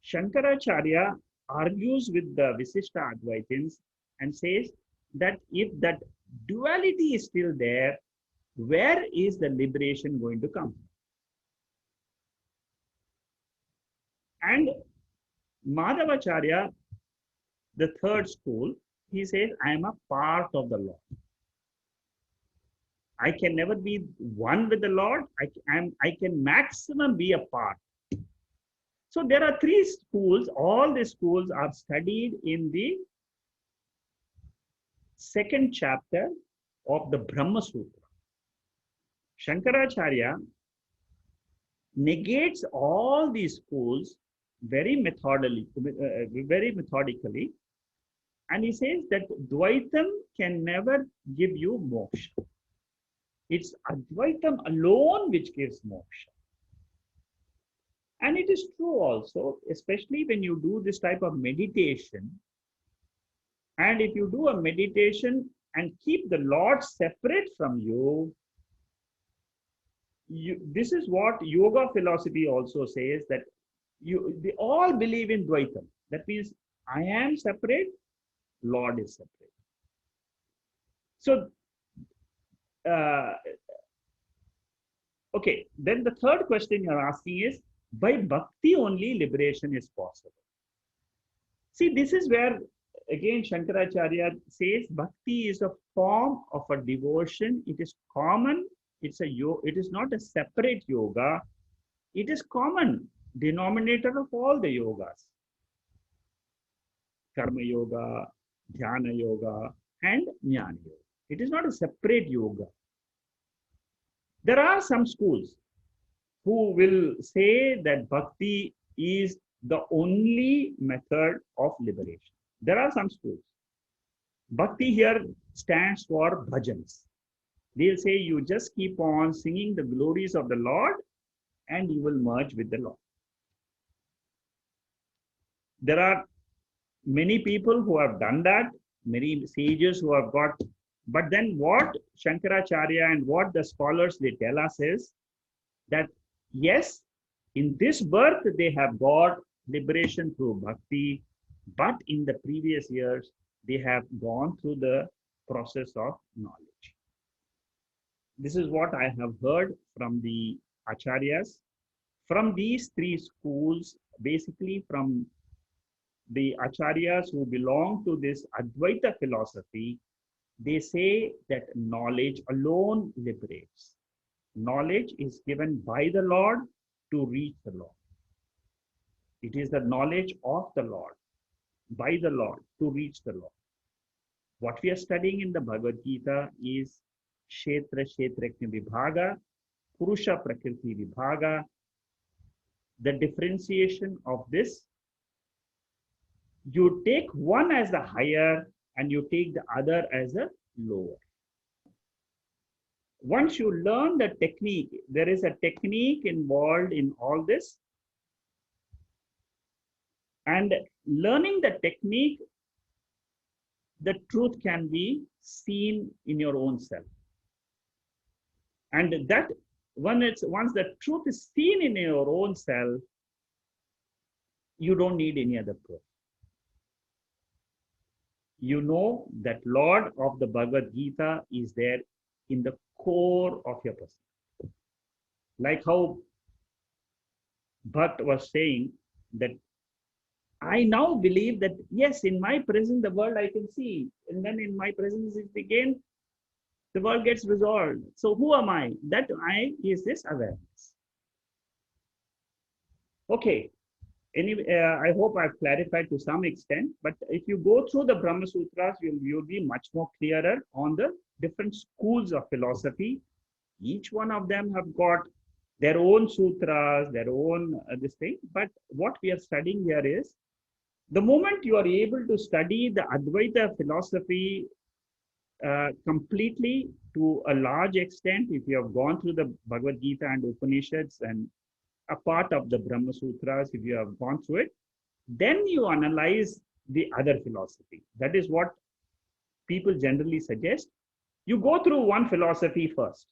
Shankaracharya argues with the Visishta Advaitins and says that if that duality is still there, where is the liberation going to come? And Madhavacharya, the third school, he says, I am a part of the Lord. I can never be one with the Lord. I can maximum be a part. So there are three schools. All the schools are studied in the second chapter of the Brahma Sutra. Shankaracharya negates all these schools very methodically, and he says that Dvaitam can never give you moksha. It's Advaitam alone which gives moksha. And it is true also, especially when you do this type of meditation. And if you do a meditation and keep the Lord separate from you, this is what yoga philosophy also says, that they all believe in Dvaitam. That means I am separate, Lord is separate. So, okay, then the third question you're asking is, by bhakti only liberation is possible. See, this is where, again, Shankaracharya says, bhakti is a form of a devotion. It is common. It is not a separate yoga. It is common denominator of all the yogas. Karma yoga, dhyana yoga, and jnana yoga. It is not a separate yoga. There are some schools who will say that bhakti is the only method of liberation. There are some schools. Bhakti here stands for bhajans. They'll say you just keep on singing the glories of the Lord and you will merge with the Lord. There are many people who have done that, many sages who have got, but then what Shankaracharya and what the scholars they tell us is that yes, in this birth they have got liberation through bhakti, but in the previous years they have gone through the process of knowledge. This is what I have heard from the acharyas. From these three schools, basically from the acharyas who belong to this Advaita philosophy, they say that knowledge alone liberates. Knowledge is given by the Lord to reach the Lord. It is the knowledge of the Lord, by the Lord, to reach the Lord. What we are studying in the Bhagavad Gita is shaitaknya vibhaga, Purusha Prakriti vibhaga, the differentiation of this. You take one as the higher and you take the other as a lower. Once you learn the technique, there is a technique involved in all this. And learning the technique, the truth can be seen in your own self. And that once the truth is seen in your own self, you don't need any other proof. You know that Lord of the Bhagavad Gita is there in the core of your person. Like how Bhatt was saying that I now believe that, yes, in my presence, the world I can see. And then in my presence, again, the world gets resolved. So who am I? That I is this awareness. Okay. Anyway, I hope I've clarified to some extent, but if you go through the Brahma Sutras, you'll be much more clearer on the different schools of philosophy. Each one of them have got their own sutras, their own this thing. But what we are studying here is, the moment you are able to study the Advaita philosophy completely to a large extent, if you have gone through the Bhagavad Gita and Upanishads and a part of the Brahma Sutras, if you have gone through it, then you analyze the other philosophy. That is what people generally suggest. You go through one philosophy first,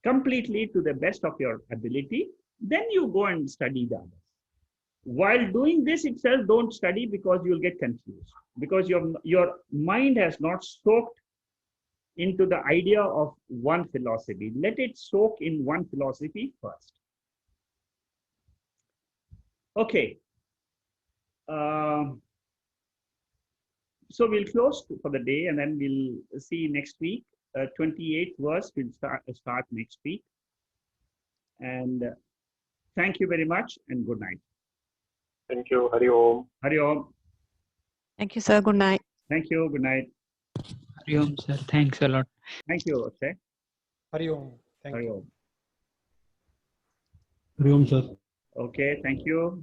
completely to the best of your ability, then you go and study the others. While doing this itself, don't study because you'll get confused, because your mind has not soaked into the idea of one philosophy. Let it soak in one philosophy first. Okay. So we'll close for the day and then we'll see next week. 28th verse will start next week. And thank you very much and good night. Thank you. Hari Om. Hari Om. Thank you, sir. Good night. Thank you. Good night. Hari Om, sir. Thanks a lot. Thank you, Akshay. Hari Om. Thank Hari you. Om. Hari Om, sir. Okay, thank you.